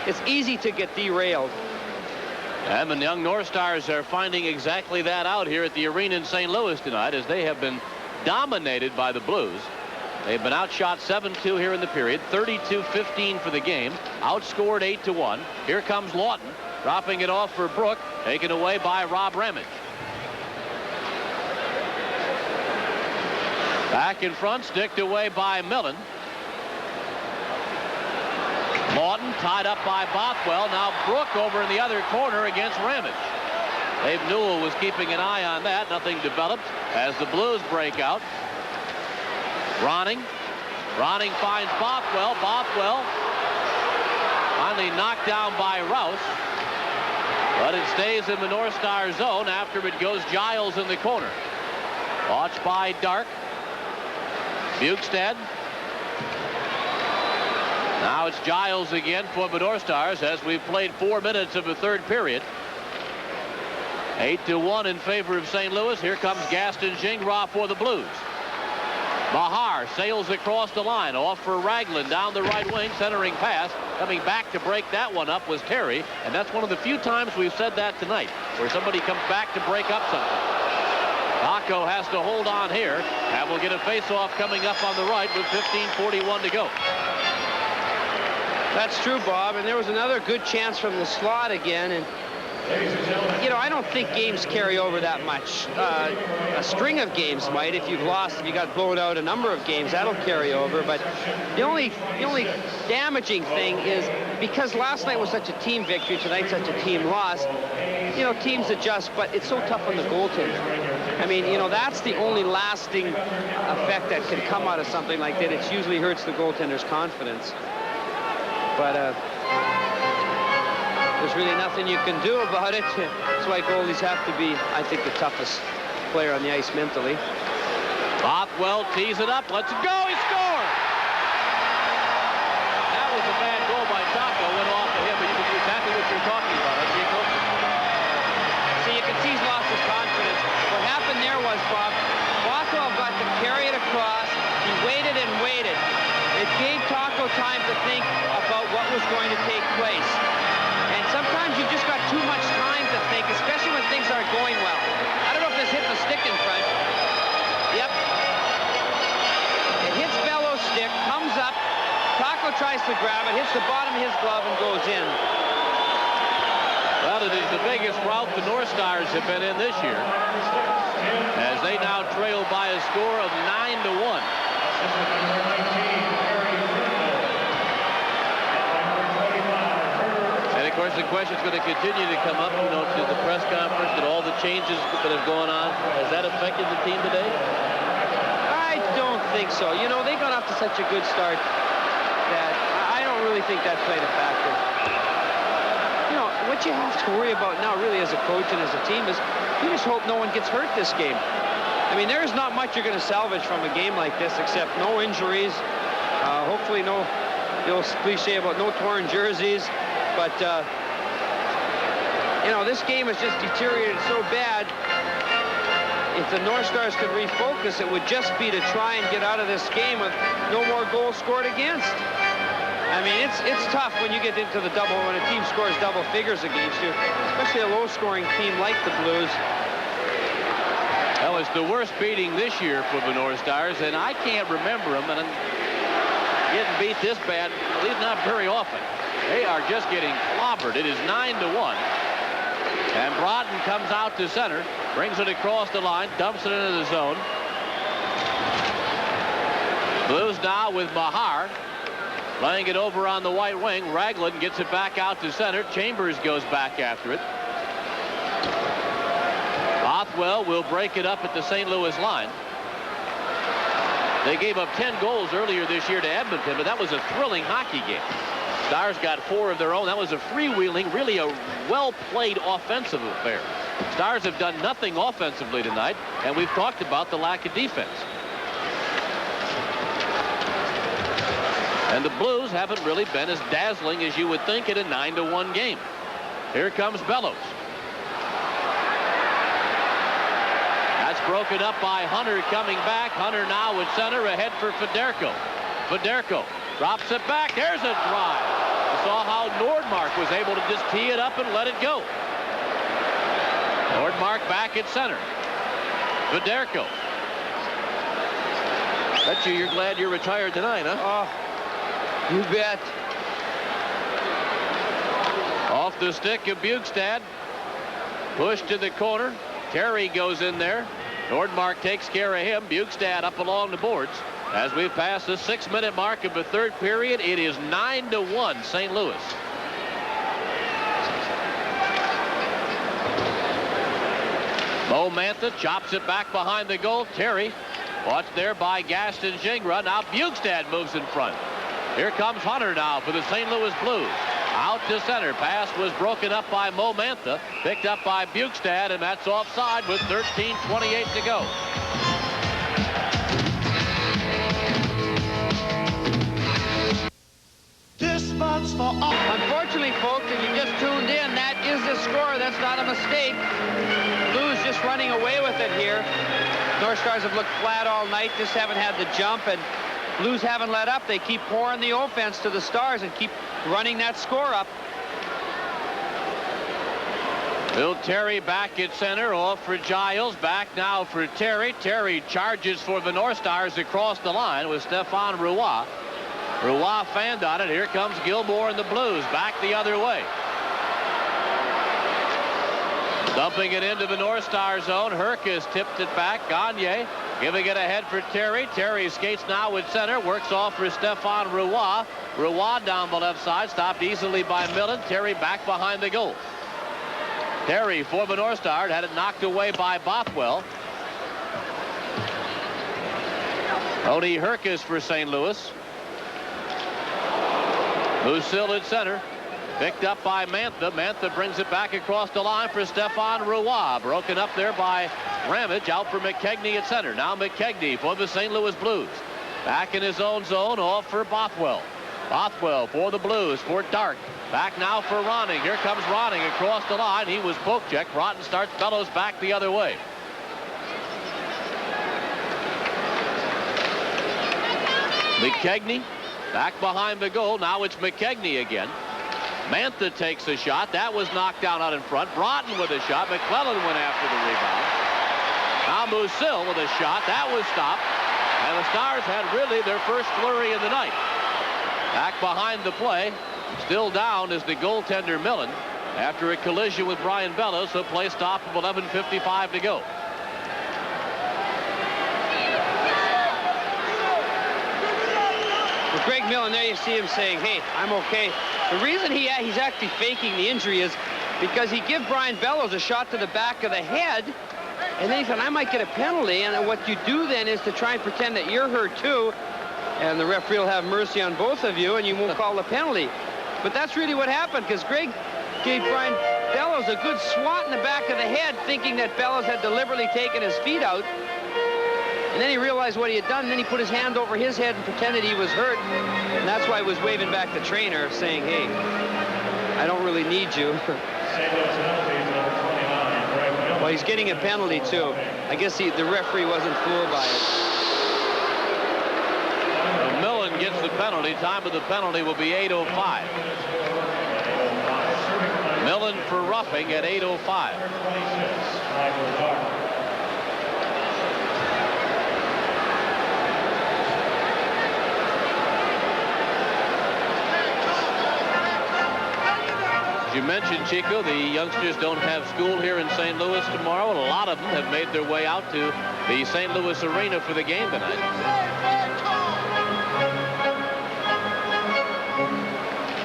it's easy to get derailed. And the young North Stars are finding exactly that out here at the arena in St. Louis tonight, as they have been dominated by the Blues. They've been outshot 7-2 here in the period, 32-15 for the game, outscored 8-1. Here comes Lawton, dropping it off for Brook, taken away by Rob Ramage. Back in front, sticked away by Millen. Lawton tied up by Bothwell. Now Brook over in the other corner against Ramage. Dave Newell was keeping an eye on that. Nothing developed as the Blues break out. Ronning finds Bothwell. Bothwell finally knocked down by Rouse. But it stays in the North Star zone after it goes Giles in the corner. Watched by Dark. Bukestad. Now it's Giles again for the North Stars as we've played 4 minutes of the third period. 8-1 in favor of St. Louis. Here comes Gaston Gingras for the Blues. Mahar sails across the line, off for Ragland down the right wing, centering pass. Coming back to break that one up was Terry, and that's one of the few times we've said that tonight, where somebody comes back to break up something. Taco has to hold on here, and we'll get a face-off coming up on the right with 15:41 to go. That's true, Bob, and there was another good chance from the slot again, and you know, I don't think games carry over that much. A string of games might. If you've lost, if you got blown out a number of games, that'll carry over. But the only damaging thing is, because last night was such a team victory, tonight such a team loss, you know, teams adjust, but it's so tough on the goaltender. I mean, you know, that's the only lasting effect that can come out of something like that. It usually hurts the goaltender's confidence. But there's really nothing you can do about it. That's why goalies have to be, I think, the toughest player on the ice mentally. Bothwell tees it up. Let's go. He scored. That was a bad goal by Taco. Went off of him, but you can see exactly what you're talking about. See, you can see he's lost his confidence. What happened there was, Bob, Bothwell got to carry it across. He waited and waited. It gave Taco time to think about what was going to take place. And sometimes you just got too much time to think, especially when things aren't going well. I don't know if this hit the stick in front. Yep. It hits Bellows' stick, comes up. Taco tries to grab it, hits the bottom of his glove, and goes in. Well, it is the biggest rout the North Stars have been in this year, as they now trail by a score of 9-1. Of course, the question is going to continue to come up, you know, to the press conference and all the changes that have gone on. Has that affected the team today? I don't think so. You know, they got off to such a good start that I don't really think that played a factor. You know, what you have to worry about now, really, as a coach and as a team, is you just hope no one gets hurt this game. I mean, there's not much you're going to salvage from a game like this except no injuries. Hopefully no, the old cliche about no torn jerseys. But, you know, this game has just deteriorated so bad. If the North Stars could refocus, it would just be to try and get out of this game with no more goals scored against. I mean, it's tough when you get into the double, when a team scores double figures against you, especially a low-scoring team like the Blues. Well, it's the worst beating this year for the North Stars, and I can't remember them. And getting beat this bad, at least not very often. They are just getting clobbered. It is 9-1. And Broughton comes out to center, brings it across the line, dumps it into the zone. Blues now with Mahar. Laying it over on the right wing. Ragland gets it back out to center. Chambers goes back after it. Bothwell will break it up at the St. Louis line. They gave up 10 goals earlier this year to Edmonton, but that was a thrilling hockey game. Stars got 4 of their own. That was a freewheeling, really a well-played offensive affair. Stars have done nothing offensively tonight, and we've talked about the lack of defense. And the Blues haven't really been as dazzling as you would think in a 9-1 game. Here comes Bellows. That's broken up by Hunter coming back. Hunter now at center, ahead for Federko. Federko drops it back. There's a drive. You saw how Nordmark was able to just tee it up and let it go. Nordmark back at center. Federko. Bet you're glad you're retired tonight, huh? Oh, you bet. Off the stick of Bjugstad. Push to the corner. Terry goes in there. Nordmark takes care of him. Bjugstad up along the boards. As we pass the 6-minute mark of the third period, it is 9-1 St. Louis. Mo Mantha chops it back behind the goal. Terry watched there by Gaston Gingras. Now Bjugstad moves in front. Here comes Hunter now for the St. Louis Blues. Out to center. Pass was broken up by Mo Mantha. Picked up by Bjugstad, and that's offside with 13:28 to go. This one's for all. Unfortunately, folks, if you just tuned in, that is the score. That's not a mistake. Blues just running away with it here. North Stars have looked flat all night, just haven't had the jump, and Blues haven't let up. They keep pouring the offense to the Stars and keep running that score up. Bill Terry back at center, off for Giles. Back now for Terry. Terry charges for the North Stars across the line with Stéphane Roy. Roy fanned on it. Here comes Gilmore and the Blues back the other way. Dumping it into the North Star zone. Herkus tipped it back. Gagne giving it ahead for Terry. Terry skates now at center. Works off for Stéphane Roy. Roy down the left side. Stopped easily by Millen. Terry back behind the goal. Terry for the North Star had it knocked away by Bothwell. Tony Herkus for St. Louis. Musil at center. Picked up by Mantha. Mantha brings it back across the line for Stéphane Roy. Broken up there by Ramage. Out for McKegney at center. Now McKegney for the St. Louis Blues. Back in his own zone. Off for Bothwell. Bothwell for the Blues for Dark. Back now for Ronning. Here comes Ronning across the line. He was poke checked. Broughton starts Bellows back the other way. McKegney back behind the goal. Now it's McKegney again. Mantha takes a shot. That was knocked down out in front. Broughton with a shot. McClellan went after the rebound. Now Musil with a shot. That was stopped. And the Stars had really their first flurry of the night. Back behind the play. Still down is the goaltender Millen after a collision with Brian Bellows. So play stop of 11:55 to go. With Greg Millen, there you see him saying, hey, I'm okay. The reason he's actually faking the injury is because he gave Brian Bellows a shot to the back of the head, and then he said, I might get a penalty, and then what you do then is to try and pretend that you're hurt too, and the referee will have mercy on both of you, and you won't call the penalty. But that's really what happened, because Greg gave Brian Bellows a good swat in the back of the head, thinking that Bellows had deliberately taken his feet out. And then he realized what he had done, and then he put his hand over his head and pretended he was hurt. And that's why he was waving back the trainer, saying, hey, I don't really need you. Well, he's getting a penalty, too. I guess the referee wasn't fooled by it. Millen gets the penalty. Time of the penalty will be 8:05. Millen for roughing at 8:05. As you mentioned, Chico, the youngsters don't have school here in St. Louis tomorrow, and a lot of them have made their way out to the St. Louis Arena for the game tonight.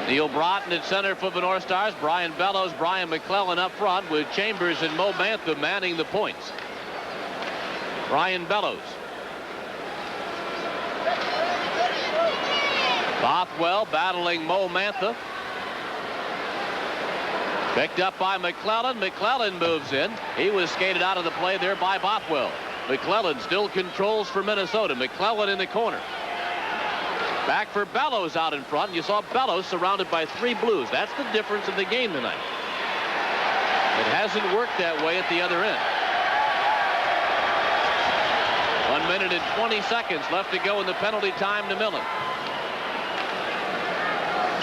Neil Broughton at center for the North Stars. Brian Bellows, Brian McClellan up front with Chambers and Mo Mantha manning the points. Brian Bellows. Bothwell battling Mo Mantha. Picked up by McClellan. McClellan moves in. He was skated out of the play there by Bothwell. McClellan still controls for Minnesota. McClellan in the corner. Back for Bellows out in front. You saw Bellows surrounded by 3 Blues. That's the difference in the game tonight. It hasn't worked that way at the other end. 1 minute and 20 seconds left to go in the penalty time to Millen.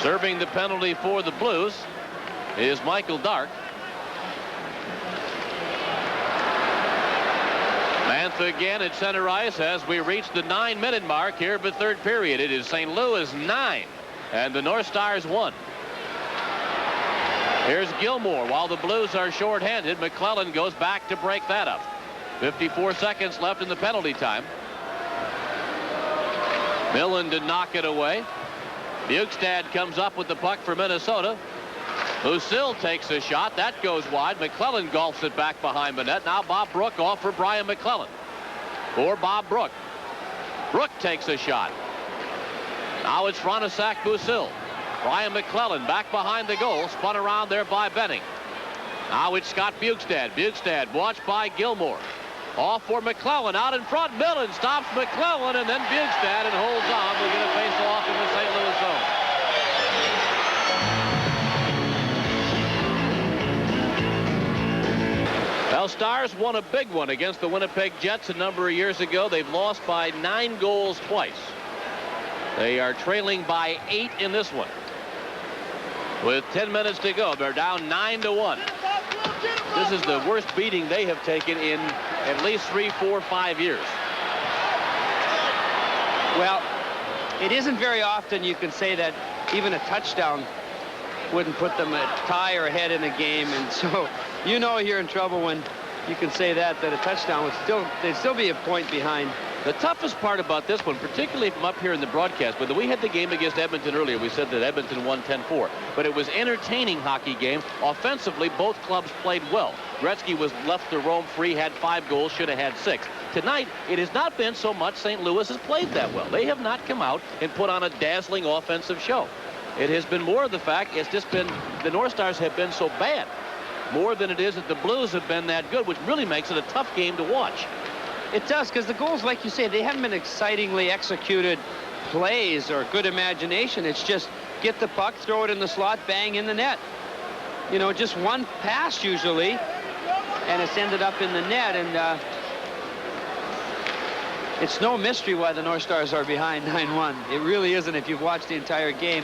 Serving the penalty for the Blues is Michael Dark. Mantha again at center ice as we reach the 9-minute mark here of the third period. It is St. Louis 9 and the North Stars 1. Here's Gilmore while the Blues are shorthanded. McClellan goes back to break that up. 54 seconds left in the penalty time. Millen to knock it away. Bukestad comes up with the puck for Minnesota. Musil takes a shot. That goes wide. McClellan golfs it back behind the net. Now Bob Brook off for Brian McClellan. For Bob Brook. Brook takes a shot. Now it's František Musil. Brian McClellan back behind the goal. Spun around there by Benning. Now it's Scott Bukestad. Bukestad watched by Gilmore. Off for McClellan out in front. Millen stops McClellan and then Bukestad and holds on. We'll get a face-off in the St. Louis zone. Well, Stars won a big one against the Winnipeg Jets a number of years ago. They've lost by 9 goals twice. They are trailing by 8 in this one. With 10 minutes to go, they're down 9-1. This is the worst beating they have taken in at least 3, 4, 5 years. Well, it isn't very often you can say that even a touchdown wouldn't put them a tie or ahead in a game, and so you know you're in trouble when you can say that a touchdown would they'd still be a point behind. The toughest part about this one, particularly from up here in the broadcast, but we had the game against Edmonton earlier. We said that Edmonton won 10-4, but it was entertaining hockey game. Offensively, both clubs played well. Gretzky was left to roam free, had 5 goals, should have had 6. Tonight, it has not been so much St. Louis has played that well. They have not come out and put on a dazzling offensive show. It has been more of the fact it's just been the North Stars have been so bad, more than it is that the Blues have been that good, which really makes it a tough game to watch. It does, because the goals, like you say, they haven't been excitingly executed plays or good imagination. It's just get the puck, throw it in the slot, bang in the net. You know, just one pass usually, and it's ended up in the net. And it's no mystery why the North Stars are behind 9-1. It really isn't if you've watched the entire game.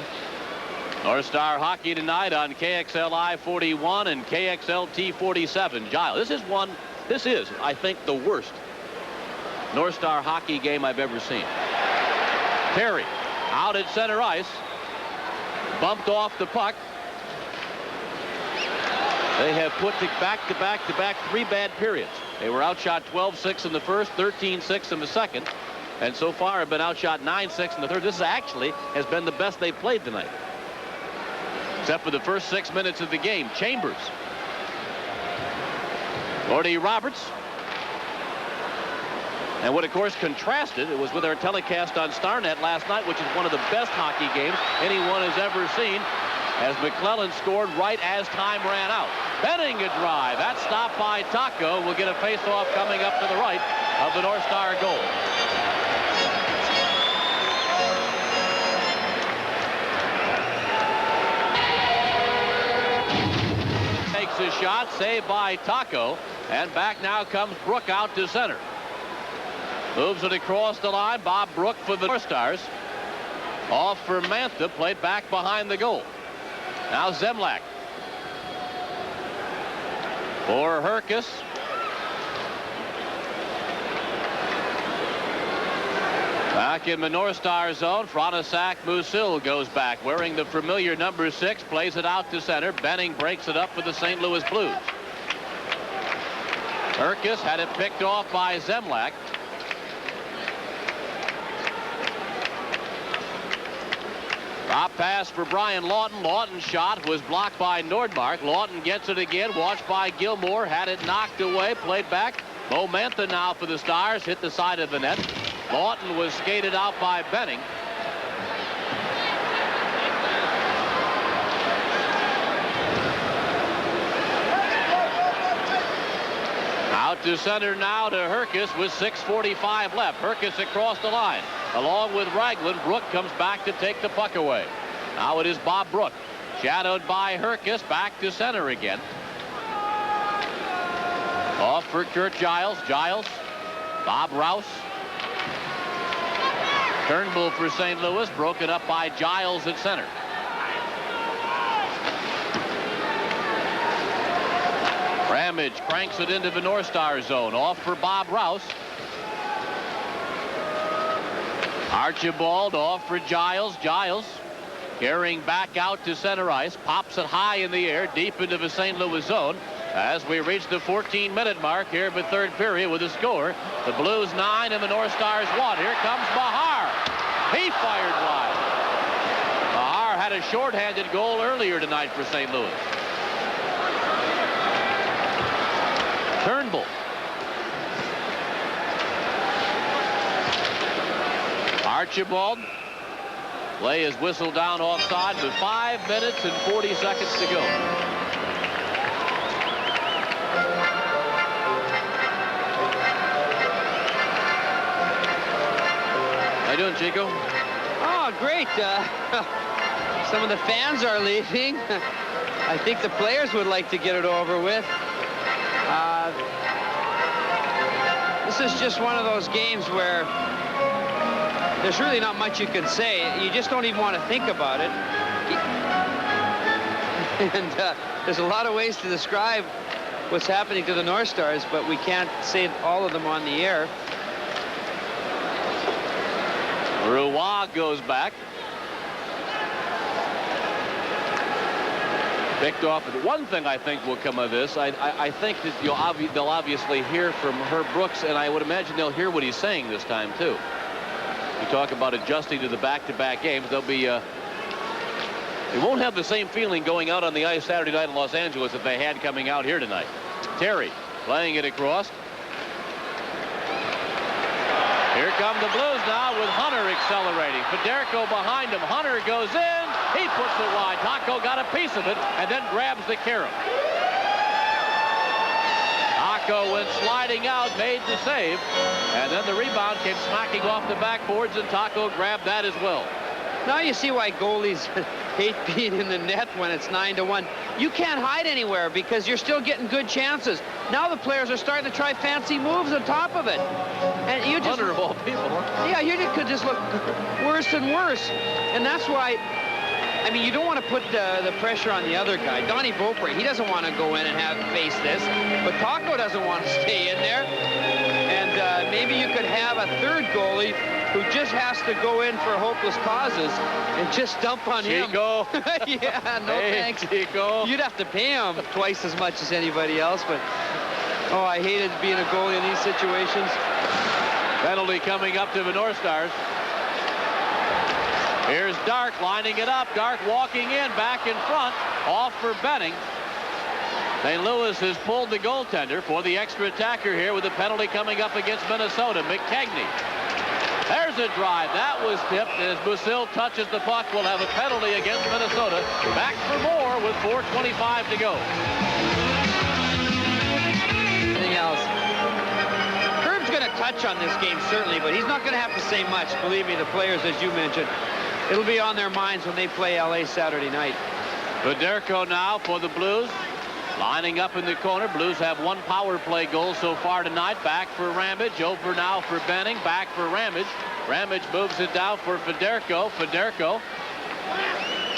North Star hockey tonight on KXLI 41 and KXLT 47. Giles, this is, I think, the worst North Star hockey game I've ever seen. Terry out at center ice, bumped off the puck. They have put back 3 bad periods. They were outshot 12-6 in the first, 13-6 in the second, and so far have been outshot 9-6 in the third. This actually has been the best they've played tonight, except for the first 6 minutes of the game. Chambers. Gordy Roberts. And what, of course, contrasted, it was with our telecast on StarNet last night, which is one of the best hockey games anyone has ever seen, as McClellan scored right as time ran out. Benning a drive. That's stopped by Taco. We'll get a face-off coming up to the right of the North Star goal. Takes a shot, saved by Taco, and back now comes Brook out to center. Moves it across the line. Bob Brook for the North Stars. Off for Mantha, played back behind the goal. Now Zemlak. For Back in the North Star zone, Frontenac Musil goes back, wearing the familiar number 6, plays it out to center. Benning breaks it up for the St. Louis Blues. Herkus had it picked off by Zemlak. Drop pass for Brian Lawton. Lawton's shot was blocked by Nordmark. Lawton gets it again, watched by Gilmore, had it knocked away, played back. Momenta now for the Stars, hit the side of the net. Lawton was skated out by Benning. Out to center now to Herkus with 6:45 left. Herkus across the line. Along with Ragland, Brook comes back to take the puck away. Now it is Bob Brook. Shadowed by Herkus, back to center again. Off for Kurt Giles. Giles. Bob Rouse. Turnbull for St. Louis, broken up by Giles at center. Ramage cranks it into the North Star zone. Off for Bob Rouse. Archibald off for Giles. Giles carrying back out to center ice. Pops it high in the air, deep into the St. Louis zone. As we reach the 14-minute mark here in the third period with a score. The Blues 9 and the North Stars 1. Here comes Bahar. He fired wide. Bahar had a shorthanded goal earlier tonight for St. Louis. Turnbull. Archibald. Play is whistled down offside with 5 minutes and 40 seconds to go. How you doing, Chico? Oh, great. Some of the fans are leaving. I think the players would like to get it over with. This is just one of those games where there's really not much you can say. You just don't even want to think about it. And there's a lot of ways to describe what's happening to the North Stars, but we can't say all of them on the air. Roy goes back. Picked off. One thing I think will come of this, I think that they'll obviously hear from Herb Brooks, and I would imagine they'll hear what he's saying this time too. You talk about adjusting to the back-to-back games. They'll be. They won't have the same feeling going out on the ice Saturday night in Los Angeles that they had coming out here tonight. Terry playing it across. Here come the Blues now with Hunter accelerating. Federico behind him. Hunter goes in. He puts it wide. Taco got a piece of it and then grabs the carom. Taco went sliding out, made the save, and then the rebound came smacking off the backboards, and Taco grabbed that as well. Now you see why goalies hate being in the net when it's 9-1. You can't hide anywhere because you're still getting good chances. Now the players are starting to try fancy moves on top of it. And you just... Hunter of all people. Yeah, you could just look worse and worse. And that's why, I mean, you don't want to put the pressure on the other guy. Donnie Beaupre, he doesn't want to go in and face this. But Taco doesn't want to stay in there. And maybe you could have a third goalie who just has to go in for hopeless causes and just dump on Chico. him. Yeah, no thanks. Chico. You'd have to pay him twice as much as anybody else, but oh, I hated being a goalie in these situations. Penalty coming up to the North Stars. Here's Dark lining it up. Dark walking in, back in front, off for Benning. St. Louis has pulled the goaltender for the extra attacker here with the penalty coming up against Minnesota. McKegney. There's a drive. That was tipped. As Musil touches the puck, we'll have a penalty against Minnesota. Back for more with 4:25 to go. Anything else? Herb's going to touch on this game, certainly, but he's not going to have to say much. Believe me, the players, as you mentioned, it'll be on their minds when they play L.A. Saturday night. Federico now for the Blues. Lining up in the corner. Blues have one power play goal so far tonight. Back for Ramage. Over now for Benning. Back for Ramage. Ramage moves it down for Federico. Federico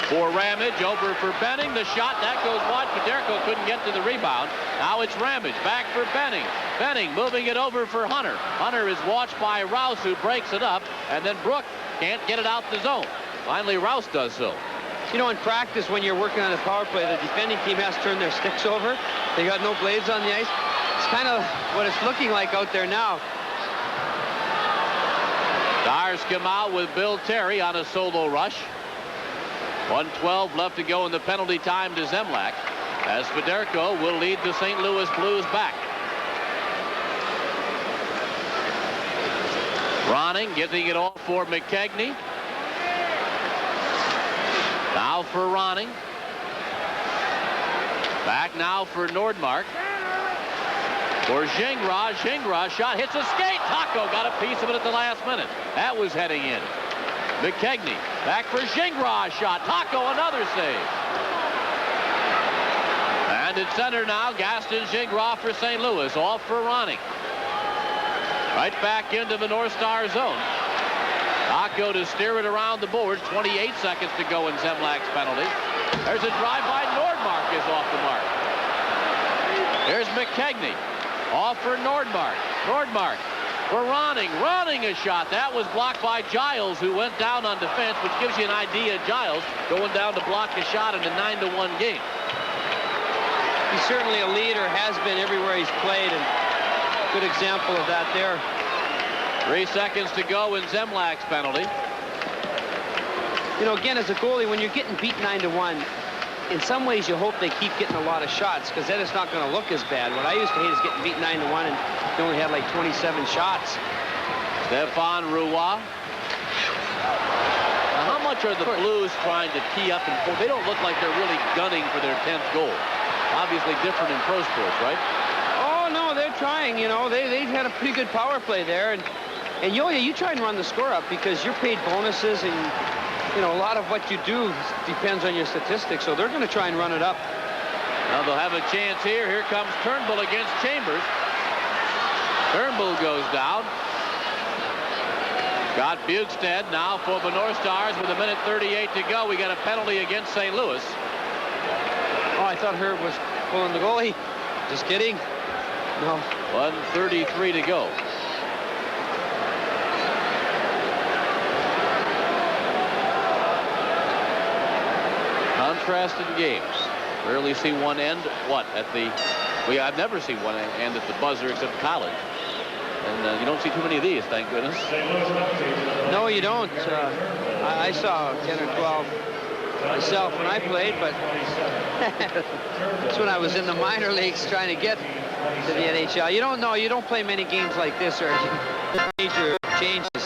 for Ramage, over for Benning. The shot, that goes wide. Federico couldn't get to the rebound. Now it's Ramage, back for Benning. Benning moving it over for Hunter. Hunter is watched by Rouse, who breaks it up, and then Brook can't get it out the zone. Finally, Rouse does so. You know, in practice, when you're working on a power play, the defending team has to turn their sticks over. They got no blades on the ice. It's kind of what it's looking like out there now. Stars come out with Bill Terry on a solo rush. 1:12 left to go in the penalty time to Zemlak, as Federico will lead the St. Louis Blues back. Ronning getting it off for McKegney. Now for Ronning. Back now for Nordmark. For Gingras. Gingras shot hits a skate. Taco got a piece of it at the last minute. That was heading in. McKegney back for Gingras shot. Taco another save. And at center now, Gaston Gingras for St. Louis. Off for Ronning. Right back into the North Star zone. Taco to steer it around the boards. 28 seconds to go in Zemlak's penalty. There's a drive by Nordmark is off the mark. Here's McKegney. Off for Nordmark. Nordmark for Ronning. Ronning a shot. That was blocked by Giles, who went down on defense, which gives you an idea. Giles going down to block a shot in a 9-1 game. He's certainly a leader, has been everywhere he's played, and good example of that there. 3 seconds to go in Zemlak's penalty. You know, again, as a goalie, when you're getting beat 9-1, in some ways you hope they keep getting a lot of shots, because then it's not going to look as bad. What I used to hate is getting beat 9-1 and you only had like 27 shots. Stefan Roy. Now, how much are the Blues trying to tee up? And they don't look like they're really gunning for their 10th goal. Obviously different in pro sports, right? Oh, no, they're trying. You know, they've had a pretty good power play there. And you try and run the score up because you're paid bonuses, and you know, a lot of what you do depends on your statistics, so they're going to try and run it up. Now they'll have a chance here. Here comes Turnbull against Chambers. Turnbull goes down. Got Bugstead now for the North Stars with 1:38 to go. We got a penalty against St. Louis. Oh, I thought Herb was pulling the goalie. Just kidding. No. 1:33 to go. Contrasted games. Rarely see one end. What at the? I've never seen one end at the buzzer except college, and you don't see too many of these, thank goodness. No, you don't. I saw 10 or 12 myself when I played, but that's when I was in the minor leagues trying to get to the NHL. You don't know. You don't play many games like this, or major changes.